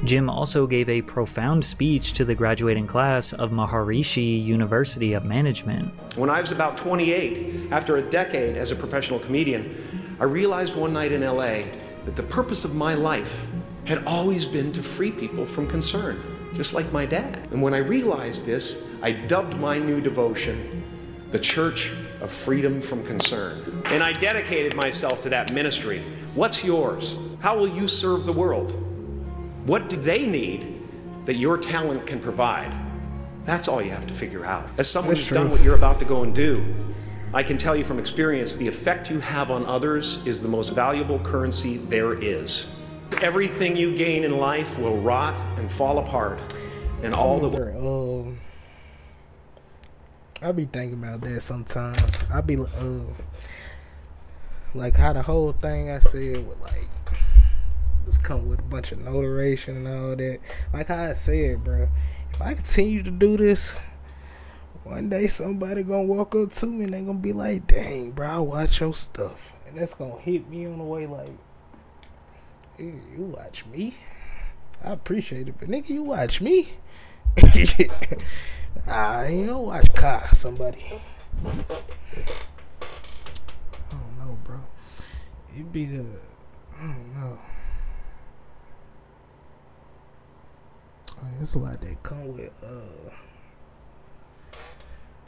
Jim also gave a profound speech to the graduating class of Maharishi University of Management. When I was about 28, after a decade as a professional comedian, I realized one night in LA that the purpose of my life had always been to free people from concern, just like my dad. And when I realized this, I dubbed my new devotion the Church of Freedom from Concern. And I dedicated myself to that ministry. What's yours? How will you serve the world? What do they need that your talent can provide? That's all you have to figure out. As someone who's done what you're about to go and do, I can tell you from experience, the effect you have on others is the most valuable currency there is. Everything you gain in life will rot and fall apart, and all the... I be thinking about that sometimes. I be like how the whole thing I said would like just come with a bunch of notarization and all that. Like how I said, bro, if I continue to do this, one day somebody gonna walk up to me and they gonna be like, dang, bro, I watch your stuff. And that's gonna hit me on the way like, you watch me? I appreciate it, but nigga, you watch me? I ain't gonna watch somebody. I don't know, bro. It'd be the, I don't know. There's a lot that come with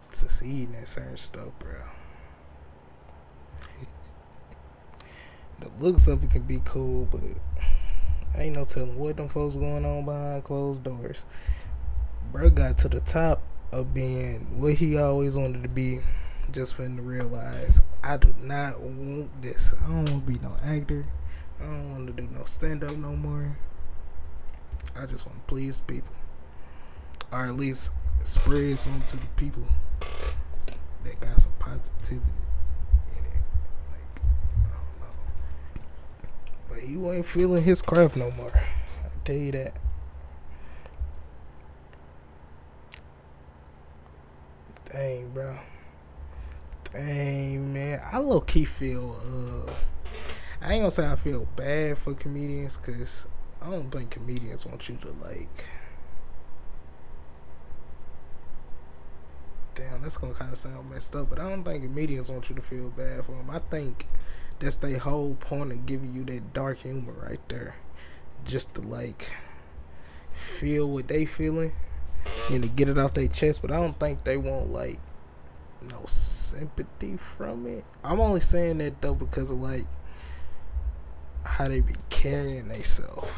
succeeding at certain stuff, bro. The looks of it can be cool, but ain't no telling what them folks going on behind closed doors. Bro got to the top of being what he always wanted to be, just for him to realize, I do not want this. I don't want to be no actor. I don't want to do no stand-up no more. I just want to please people, or at least spread something to the people that got some positivity in it. Like, I don't know, but he wasn't feeling his craft no more. I tell you that. Dang, bro. Dang, man. I low-key feel, I ain't gonna say I feel bad for comedians, because I don't think comedians want you to, like, damn, that's gonna kind of sound messed up, but I don't think comedians want you to feel bad for them. I think that's their whole point of giving you that dark humor right there, just to like feel what they feeling and to get it off their chest. But I don't think they want like no sympathy from it. I'm only saying that though because of like how they be carrying themselves.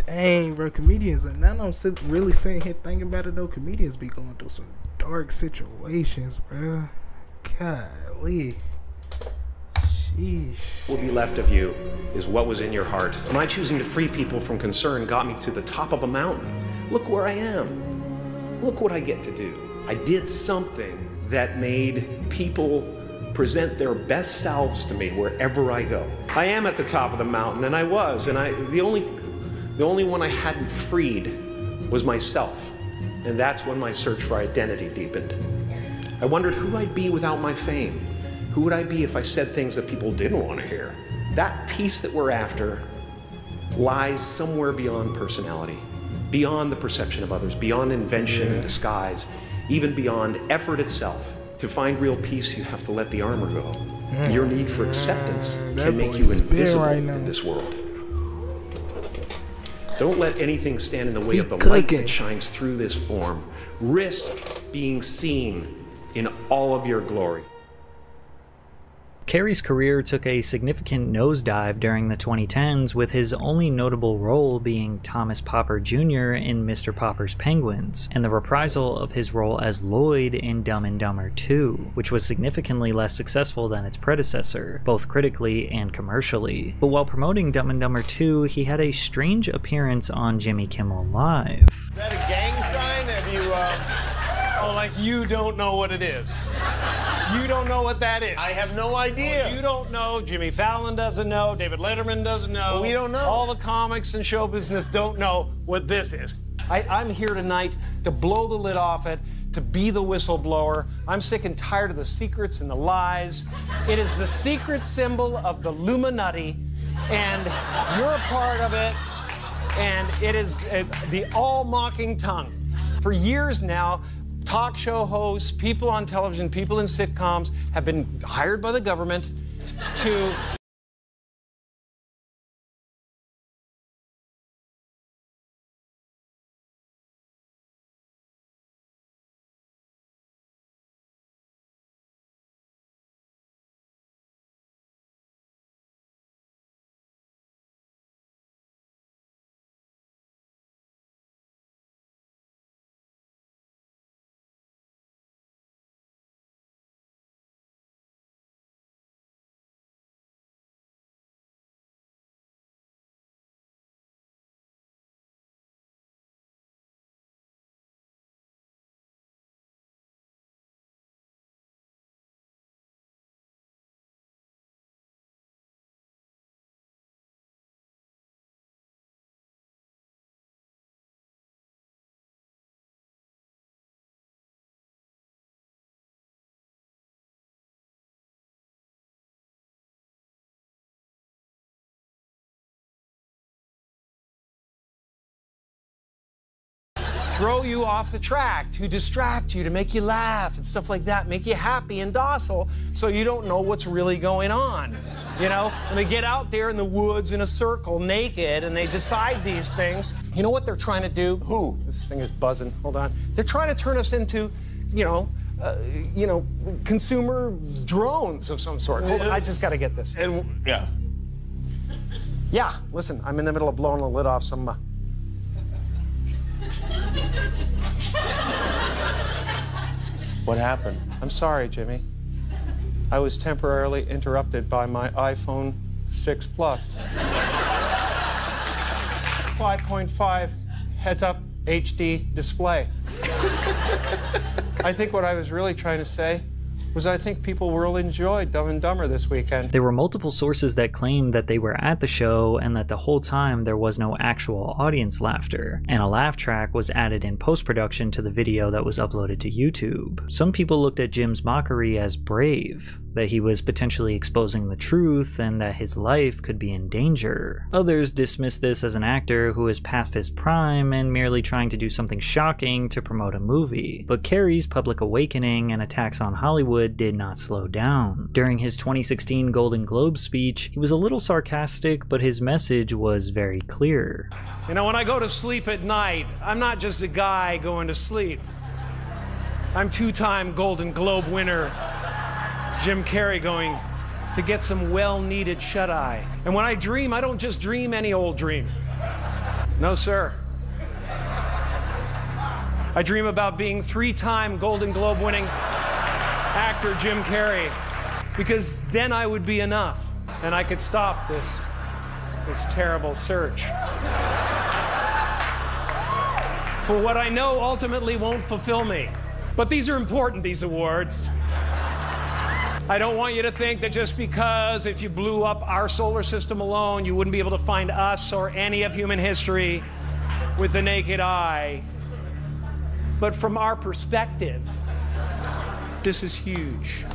Dang, bro, comedians, and now I'm really sitting here thinking about it though, comedians be going through some dark situations, bro. Golly. Sheesh. What will be left of you is what was in your heart. My choosing to free people from concern got me to the top of a mountain. Look where I am. Look what I get to do. I did something that made people present their best selves to me wherever I go. I am at the top of the mountain, and I was, and the only one I hadn't freed was myself. And that's when my search for identity deepened. I wondered who I'd be without my fame. Who would I be if I said things that people didn't want to hear? That peace that we're after lies somewhere beyond personality, beyond the perception of others, beyond invention and disguise, even beyond effort itself. To find real peace, you have to let the armor go. Your need for acceptance can make you invisible in this world. Don't let anything stand in the way of the light that shines through this form. Risk being seen in all of your glory. Carrey's career took a significant nosedive during the 2010s, with his only notable role being Thomas Popper Jr. in Mr. Popper's Penguins, and the reprisal of his role as Lloyd in Dumb and Dumber 2, which was significantly less successful than its predecessor, both critically and commercially. But while promoting Dumb and Dumber 2, he had a strange appearance on Jimmy Kimmel Live. Is that a gang sign? Have you, Oh, like you don't know what it is. You don't know what that is. I have no idea. You don't know. Jimmy Fallon doesn't know. David Letterman doesn't know. Well, we don't know. All the comics and show business don't know what this is. I'm here tonight to blow the lid off it, to be the whistleblower. I'm sick and tired of the secrets and the lies. It is the secret symbol of the Illuminati, and you're a part of it, and it is the all-mocking tongue. For years now, talk show hosts, people on television, people in sitcoms have been hired by the government to throw you off the track, to distract you, to make you laugh and stuff like that, make you happy and docile so you don't know what's really going on. You know, and they get out there in the woods in a circle naked and they decide these things. You know what they're trying to do? Who? This thing is buzzing. Hold on. They're trying to turn us into, consumer drones of some sort. Hold on, I just got to get this. Yeah. Yeah, listen, I'm in the middle of blowing the lid off some... What happened? I'm sorry, Jimmy. I was temporarily interrupted by my iPhone 6 Plus. 5.5 heads-up HD display. I think what I was really trying to say was I think people will enjoy Dumb and Dumber this weekend. There were multiple sources that claimed that they were at the show and that the whole time there was no actual audience laughter, and a laugh track was added in post-production to the video that was uploaded to YouTube. Some people looked at Jim's mockery as brave, that he was potentially exposing the truth and that his life could be in danger. Others dismissed this as an actor who is past his prime and merely trying to do something shocking to promote a movie. But Carrey's public awakening and attacks on Hollywood did not slow down. During his 2016 Golden Globe speech, he was a little sarcastic, but his message was very clear. You know, when I go to sleep at night, I'm not just a guy going to sleep. I'm two-time Golden Globe winner Jim Carrey going to get some well-needed shut-eye. And when I dream, I don't just dream any old dream. No, sir. I dream about being three-time Golden Globe winning actor Jim Carrey, because then I would be enough and I could stop this terrible search for what I know ultimately won't fulfill me. But these are important, these awards. I don't want you to think that just because if you blew up our solar system alone, you wouldn't be able to find us or any of human history with the naked eye. But from our perspective, this is huge.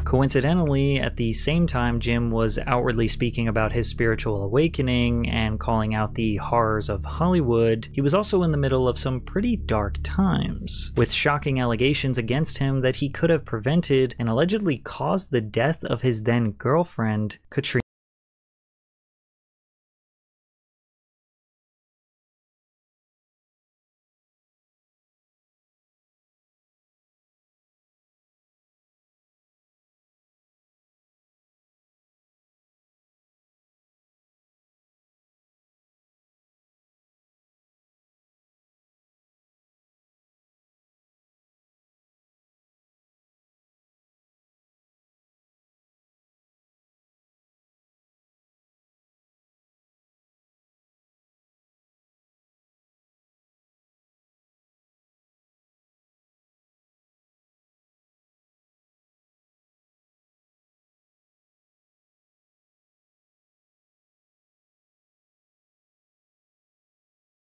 Coincidentally, at the same time Jim was outwardly speaking about his spiritual awakening and calling out the horrors of Hollywood, he was also in the middle of some pretty dark times, with shocking allegations against him that he could have prevented and allegedly caused the death of his then girlfriend, Katrina.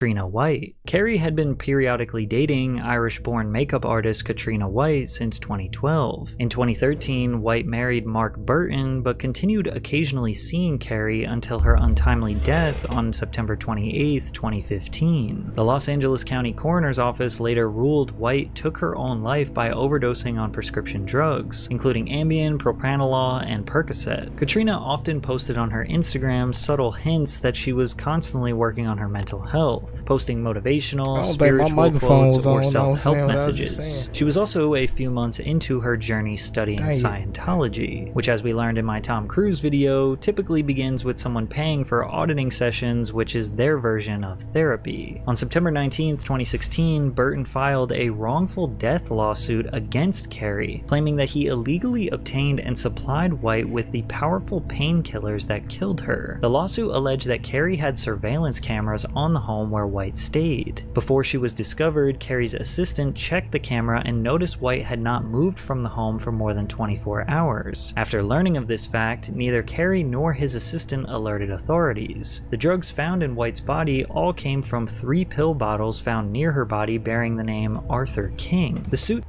White. Carrey had been periodically dating Irish-born makeup artist Katrina White since 2012. In 2013, White married Mark Burton, but continued occasionally seeing Carrey until her untimely death on September 28, 2015. The Los Angeles County Coroner's Office later ruled White took her own life by overdosing on prescription drugs, including Ambien, propranolol, and Percocet. Katrina often posted on her Instagram subtle hints that she was constantly working on her mental health, posting motivational, spiritual quotes, or self-help messages. She was also a few months into her journey studying Scientology, which, as we learned in my Tom Cruise video, typically begins with someone paying for auditing sessions, which is their version of therapy. On September 19, 2016, Burton filed a wrongful death lawsuit against Carrey, claiming that he illegally obtained and supplied White with the powerful painkillers that killed her. The lawsuit alleged that Carrey had surveillance cameras on the home where White stayed. Before she was discovered, Carrey's assistant checked the camera and noticed White had not moved from the home for more than 24 hours. After learning of this fact, neither Carrey nor his assistant alerted authorities. The drugs found in White's body all came from 3 pill bottles found near her body bearing the name Arthur King. The suit.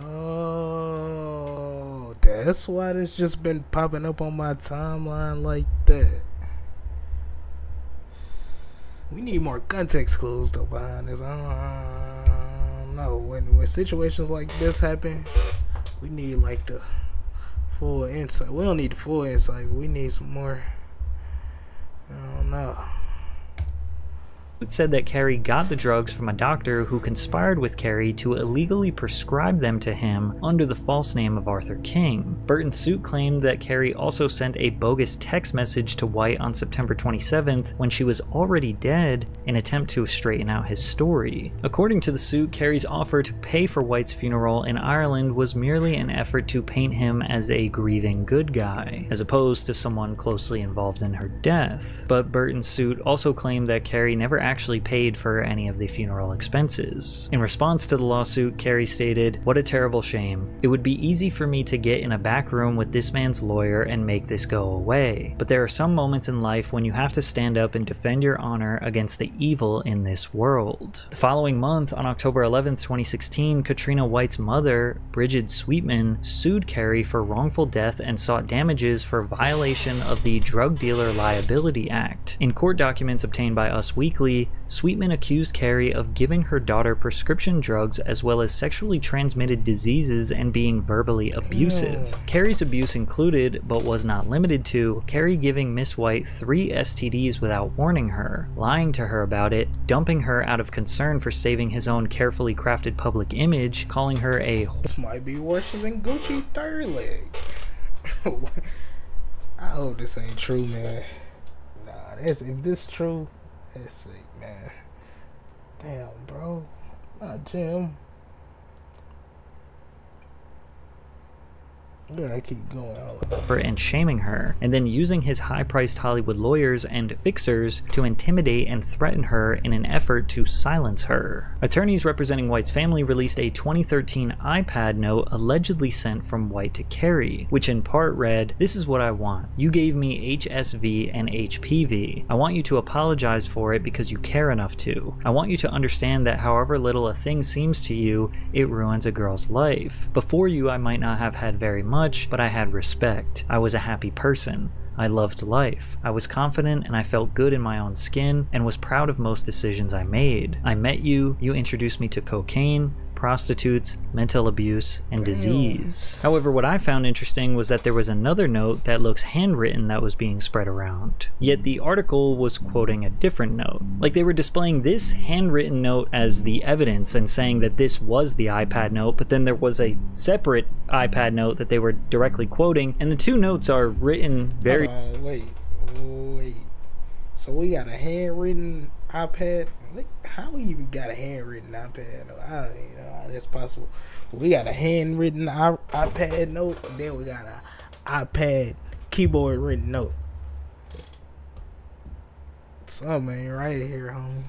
Oh, that's why it's just been popping up on my timeline like that. We need more context clues though behind this. I don't know. When situations like this happen, we need like the full insight. We don't need the full insight, but we need some more. I don't know. It said that Carrey got the drugs from a doctor who conspired with Carrey to illegally prescribe them to him under the false name of Arthur King. Burton's suit claimed that Carrey also sent a bogus text message to White on September 27th when she was already dead in an attempt to straighten out his story. According to the suit, Carrey's offer to pay for White's funeral in Ireland was merely an effort to paint him as a grieving good guy, as opposed to someone closely involved in her death. But Burton's suit also claimed that Carrey never actually paid for any of the funeral expenses. In response to the lawsuit, Carrey stated, "What a terrible shame. It would be easy for me to get in a back room with this man's lawyer and make this go away. But there are some moments in life when you have to stand up and defend your honor against the evil in this world." The following month, on October 11th, 2016, Katrina White's mother, Bridget Sweetman, sued Carrey for wrongful death and sought damages for violation of the Drug Dealer Liability Act. In court documents obtained by Us Weekly, Sweetman accused Carrey of giving her daughter prescription drugs as well as sexually transmitted diseases and being verbally abusive. Carrey's abuse included, but was not limited to, Carrey giving Miss White 3 STDs without warning her, lying to her about it, dumping her out of concern for saving his own carefully crafted public image, calling her a This might be worse than Gucci third leg. I hope this ain't true, man. Nah, if this true, that's sick, man. Damn, bro. Jim. I keep going. and shaming her, and then using his high-priced Hollywood lawyers and fixers to intimidate and threaten her in an effort to silence her. Attorneys representing White's family released a 2013 iPad note allegedly sent from White to Carrey, which in part read, "This is what I want. You gave me HSV and HPV. I want you to apologize for it because you care enough to. I want you to understand that however little a thing seems to you, it ruins a girl's life. Before you, I might not have had very much, but I had respect. I was a happy person. I loved life. I was confident and I felt good in my own skin and was proud of most decisions I made. I met you, you introduced me to cocaine, prostitutes, mental abuse, and disease." However, what I found interesting was that there was another note that looks handwritten that was being spread around. Yet the article was quoting a different note. Like they were displaying this handwritten note as the evidence and saying that this was the iPad note, but then there was a separate iPad note that they were directly quoting, and the two notes are written very... Wait. So we got a handwritten iPad? How we even got a handwritten iPad? I don't even know how that's possible. We got a handwritten iPad note, and then we got an iPad keyboard written note. Something ain't right here, homie.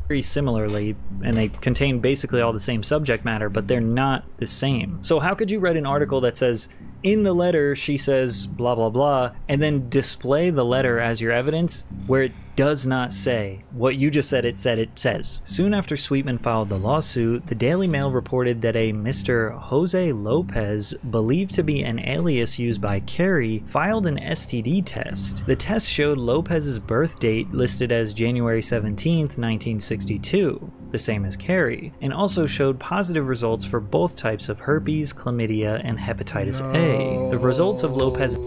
Very similarly, and they contain basically all the same subject matter, but they're not the same. So how could you write an article that says, in the letter she says blah blah blah, and then display the letter as your evidence where it does not say what you just said it says? Soon after Sweetman filed the lawsuit, the Daily Mail reported that a Mr. Jose Lopez, believed to be an alias used by Carrey, filed an STD test. The test showed Lopez's birth date listed as January 17th, 1962, the same as Carrey, and also showed positive results for both types of herpes, chlamydia, and hepatitis A. The results of Lopez...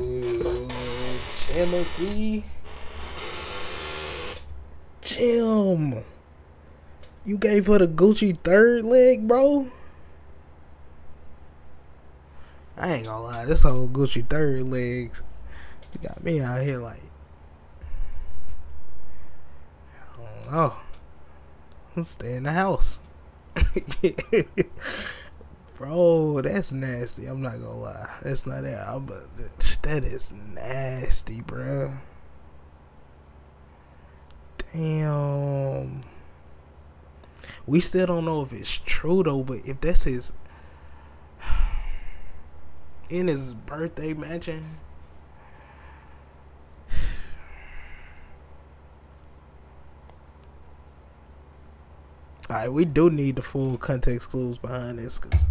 Jim, you gave her the Gucci third leg, bro? I ain't gonna lie, this whole Gucci third legs got me out here like, I don't know. I'll stay in the house. Bro, that's nasty. I'm not gonna lie. That's not that. That is nasty, bro. Damn. We still don't know if it's true though, but if that's his in his birthday mansion, alright, we do need the full context clues behind this, because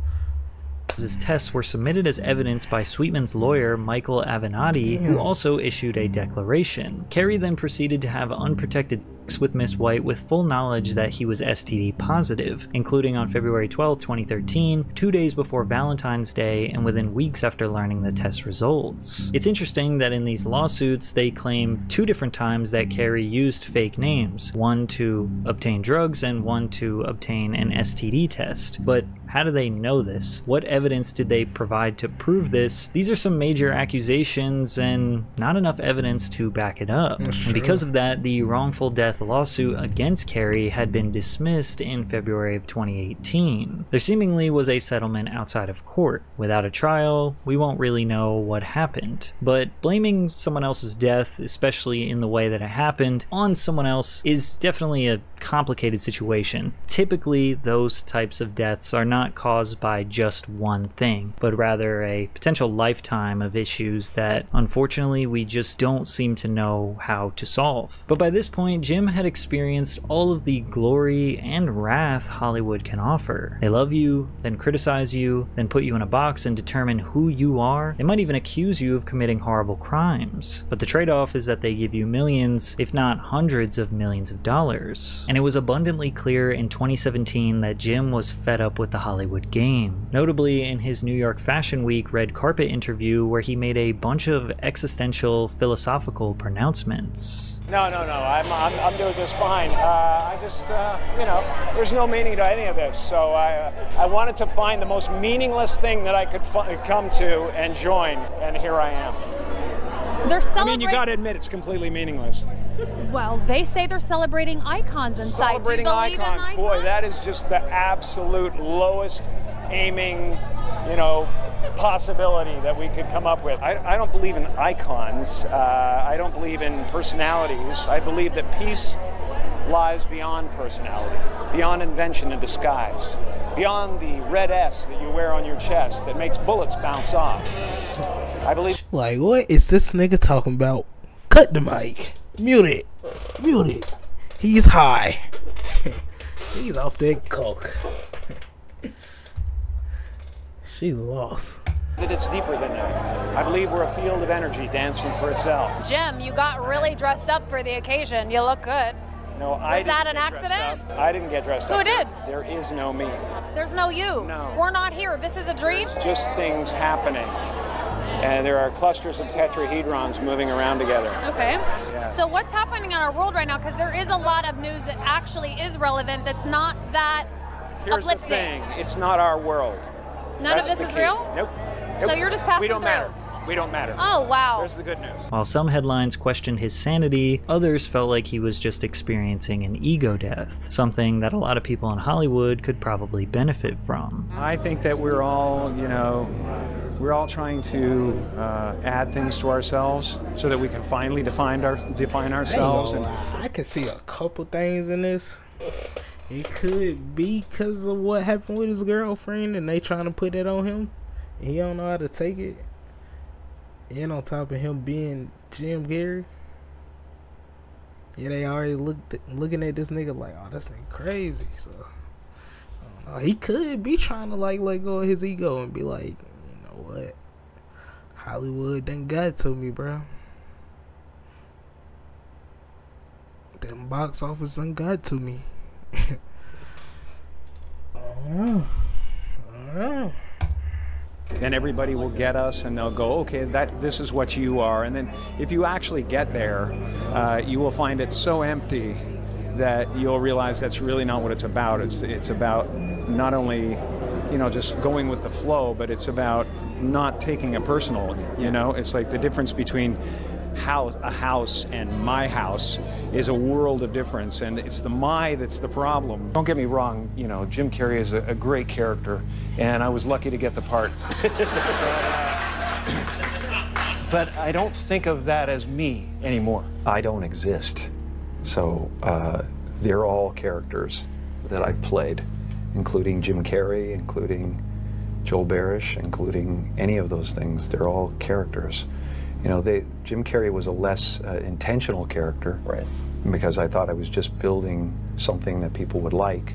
his tests were submitted as evidence by Sweetman's lawyer, Michael Avenatti, who also issued a declaration. Carrey then proceeded to have unprotected sex with Miss White with full knowledge that he was STD positive, including on February 12, 2013, 2 days before Valentine's Day and within weeks after learning the test results. It's interesting that in these lawsuits, they claim 2 different times that Carrey used fake names, one to obtain drugs and one to obtain an STD test. But how do they know this? What evidence did they provide to prove this? These are some major accusations and not enough evidence to back it up. And because of that, the wrongful death death lawsuit against Carrey had been dismissed in February of 2018. There seemingly was a settlement outside of court. Without a trial, we won't really know what happened. But blaming someone else's death, especially in the way that it happened, on someone else is definitely a complicated situation. Typically, those types of deaths are not caused by just one thing, but rather a potential lifetime of issues that unfortunately we just don't seem to know how to solve. But by this point, Jim had experienced all of the glory and wrath Hollywood can offer. They love you, then criticize you, then put you in a box and determine who you are. They might even accuse you of committing horrible crimes. But the trade-off is that they give you millions, if not hundreds of millions of dollars. And it was abundantly clear in 2017 that Jim was fed up with the Hollywood game. Notably in his New York Fashion Week red carpet interview, where he made a bunch of existential philosophical pronouncements. No, I'm doing just fine. I just, you know, there's no meaning to any of this. So I wanted to find the most meaningless thing that I could come to and join, and here I am. They're celebrating. I mean, you got to admit, it's completely meaningless. Well, they say they're celebrating icons inside. Celebrating icons. Boy, that is just the absolute lowest aiming, you know, possibility that we could come up with. I don't believe in icons. I don't believe in personalities. I believe that peace lies beyond personality, beyond invention and disguise, beyond the red S that you wear on your chest that makes bullets bounce off. I believe. Like, what is this nigga talking about? Cut the mic. Mute it. Mute it. He's high. He's off that coke. She's lost. That it's deeper than that. I believe we're a field of energy dancing for itself. Jim, you got really dressed up for the occasion. You look good. No, Was that an accident? I didn't get dressed up. Who did? There is no me. There's no you. No. We're not here. This is a dream? It's just things happening. And there are clusters of tetrahedrons moving around together. Okay. Yeah. So what's happening in our world right now? Because there is a lot of news that actually is relevant that's not that Here's uplifting. the thing. It's not our world. None That's of this the is key. real? Nope. So you're just passing We don't through. matter. We don't matter. Oh, wow. There's the good news. While some headlines questioned his sanity, others felt like he was just experiencing an ego death, something that a lot of people in Hollywood could probably benefit from. I think that we're all, you know, we're all trying to add things to ourselves so that we can finally define ourselves. And I can see a couple things in this. It could be because of what happened with his girlfriend and they trying to put it on him. He don't know how to take it. And on top of him being Jim Carrey, yeah, they already looking at this nigga like, oh, this nigga crazy. So I don't know. He could be trying to like let go of his ego and be like, you know what, Hollywood done got to me, bro. Them box office done got to me. then everybody will get us and they'll go, okay, this is what you are. And then if you actually get there, you will find it so empty that you'll realize that's really not what it's about. It's about not only, you know, just going with the flow, but it's about not taking it personal, you know? It's like the difference between a house and my house is a world of difference, and it's the my that's the problem. Don't get me wrong, you know, Jim Carrey is a great character, and I was lucky to get the part. But I don't think of that as me anymore. I don't exist. So they're all characters that I've played, including Jim Carrey, including Joel Barish, including any of those things. They're all characters. You know, Jim Carrey was a less intentional character, right? Because I thought I was just building something that people would like,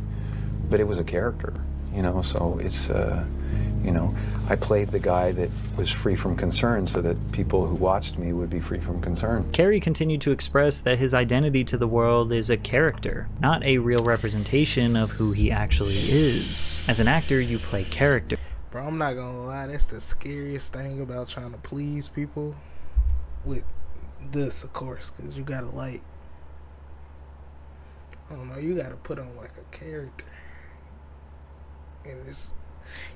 but it was a character, you know. So it's, you know, I played the guy that was free from concern so that people who watched me would be free from concern. Carrey continued to express that his identity to the world is a character, not a real representation of who he actually is. As an actor, you play character. Bro, I'm not gonna lie, that's the scariest thing about trying to please people. With this, of course, because you gotta, like, I don't know, you gotta put on like a character, and this,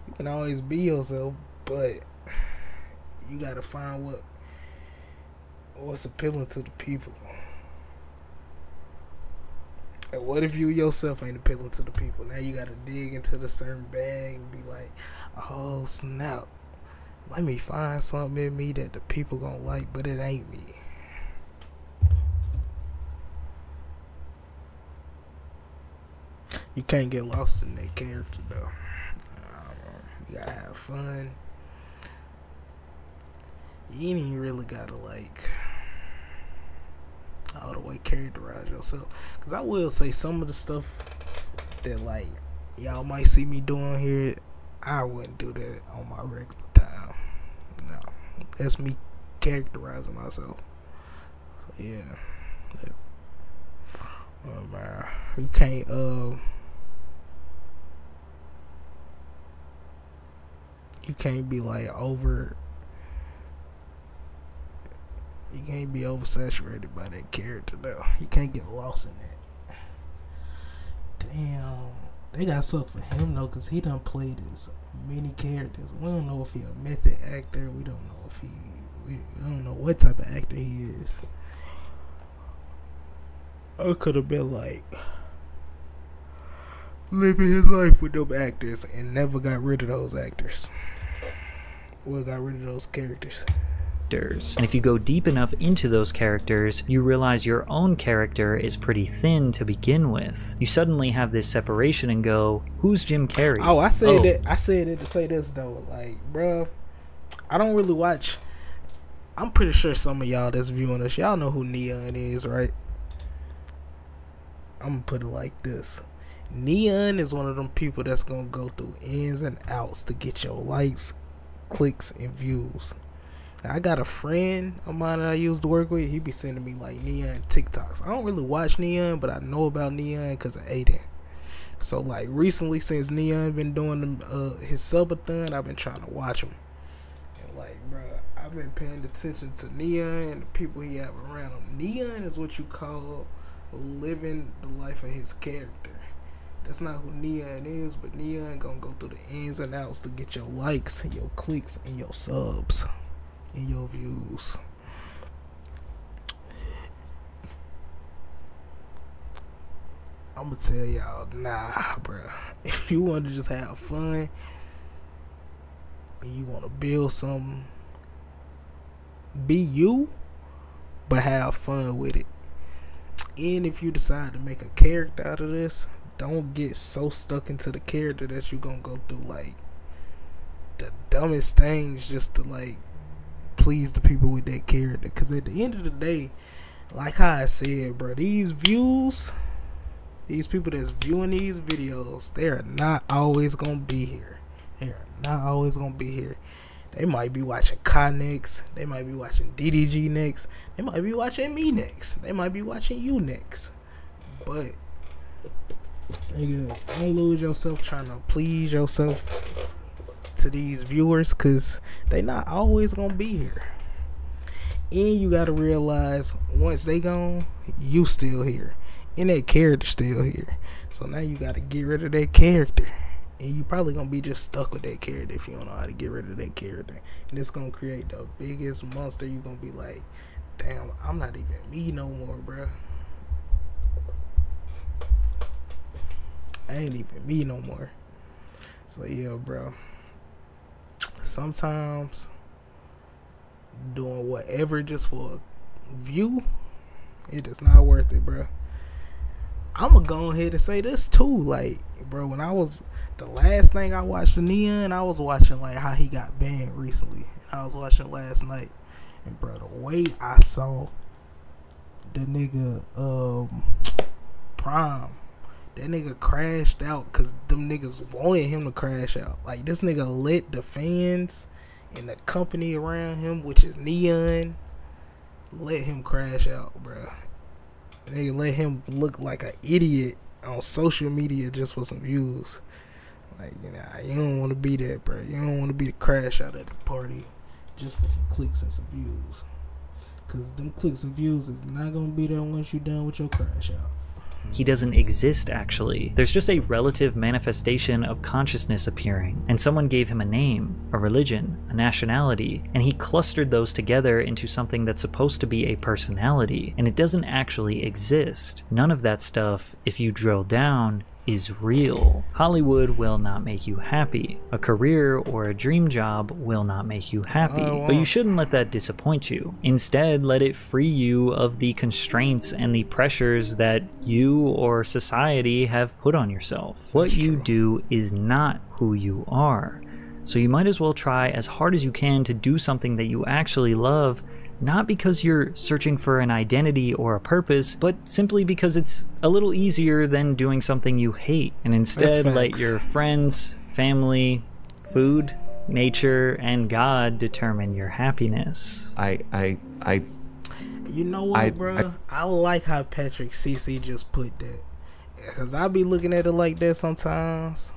you can always be yourself, but you gotta find what's appealing to the people. And what if you yourself ain't appealing to the people? Now you gotta dig into the certain bag and be like, oh snap, let me find something in me that the people gonna like, but it ain't me. You can't get lost in that character though. You gotta have fun. You ain't even really gotta like all the way characterize yourself. Cause I will say some of the stuff that like y'all might see me doing here, I wouldn't do that on my regular time. No, that's me characterizing myself. So yeah. Oh man, you can't you can't be like over. You can't be oversaturated by that character though. You can't get lost in that. Damn, they got something for him though, cause he done played as many characters. We don't know if he a method actor. We don't know if we don't know what type of actor he is. Or could have been like living his life with them actors and never got rid of those actors. Well, got rid of those characters. And if you go deep enough into those characters, you realize your own character is pretty thin to begin with. You suddenly have this separation and go, who's Jim Carrey? Oh, I said that. I said it to say this though. Like, bruh, I don't really watch. I'm pretty sure some of y'all that's viewing us, y'all know who Neon is, right? I'm gonna put it like this. Neon is one of them people that's gonna go through ins and outs to get your likes, clicks, and views. Now, I got a friend of mine that I used to work with. He be sending me like Neon TikToks. I don't really watch Neon, but I know about Neon because of Aiden. So like recently, since Neon been doing his subathon, I've been trying to watch him. And like, bro, I've been paying attention to Neon and the people he have around him. Neon is what you call living the life of his character. That's not who Neon is, but Neon gonna go through the ins and outs to get your likes, your clicks, and your subs. In your views. I'm gonna tell y'all, nah, bro. If you want to just have fun and you want to build something, be you, but have fun with it. And if you decide to make a character out of this, don't get so stuck into the character that you're gonna go through like the dumbest things just to like please the people with that character. Because at the end of the day, like how I said, bro, these views, these people that's viewing these videos, they are not always gonna be here. They are not always gonna be here. They might be watching Kai next, they might be watching DDG next, they might be watching me next, they might be watching you next. But nigga, don't lose yourself trying to please yourself to these viewers, cause they not always gonna be here. And you gotta realize once they gone, you still here and that character still here. So now you gotta get rid of that character, and you probably gonna be just stuck with that character if you don't know how to get rid of that character. And it's gonna create the biggest monster. You gonna be like, damn, I'm not even me no more, bro. I ain't even me no more. So yeah, bro, sometimes doing whatever just for a view, it is not worth it, bro. I'm gonna go ahead and say this too, like, bro, when I was, the last thing I watched of Neon, I was watching like how he got banned recently. I was watching last night, and bro, the way I saw the nigga Prime, that nigga crashed out because them niggas wanted him to crash out. Like, this nigga let the fans and the company around him, which is Neon, let him crash out, bro. Nigga let him look like an idiot on social media just for some views. Like, you know, you don't want to be that, bro. You don't want to be the crash out at the party just for some clicks and some views. Because them clicks and views is not going to be there once you're done with your crash out. He doesn't exist, actually. There's just a relative manifestation of consciousness appearing, and someone gave him a name, a religion, a nationality, and he clustered those together into something that's supposed to be a personality, and it doesn't actually exist. None of that stuff, if you drill down, is real. Hollywood will not make you happy. A career or a dream job will not make you happy. But you shouldn't let that disappoint you. Instead, let it free you of the constraints and the pressures that you or society have put on yourself. What you do is not who you are. So you might as well try as hard as you can to do something that you actually love, not because you're searching for an identity or a purpose, but simply because it's a little easier than doing something you hate. And instead let your friends, family, food, nature, and God determine your happiness. You know what, bro? I like how Patrick CC just put that. Because I be looking at it like that sometimes.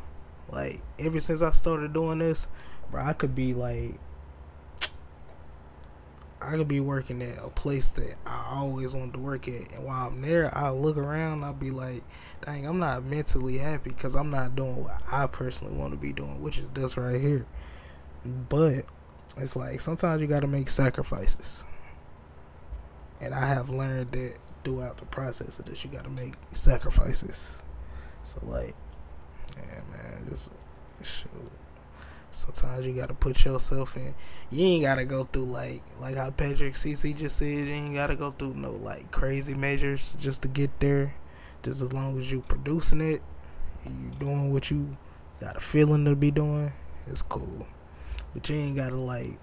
Like, ever since I started doing this, bro, I could be like, I could be working at a place that I always wanted to work at, and while I'm there, I'll look around, I'll be like, dang, I'm not mentally happy because I'm not doing what I personally want to be doing, which is this right here. But it's like, sometimes you got to make sacrifices, and I have learned that throughout the process of this, you got to make sacrifices. So like, yeah, man, just shoot. Sometimes you gotta put yourself in. You ain't gotta go through like how Patrick CC just said. You ain't gotta go through no like crazy measures just to get there. Just as long as you producing it, and you doing what you got a feeling to be doing, it's cool. But you ain't gotta like,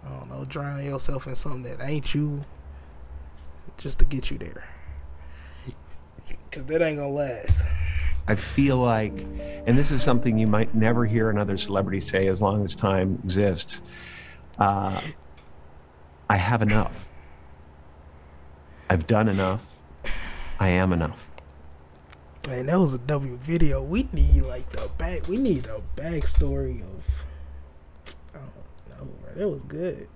I don't know, drown yourself in something that ain't you just to get you there. Cause that ain't gonna last. I feel like, and this is something you might never hear another celebrity say as long as time exists, I have enough. I've done enough. I am enough. Man, that was a W video. We need like we need a backstory of, I don't know, bro. That was good.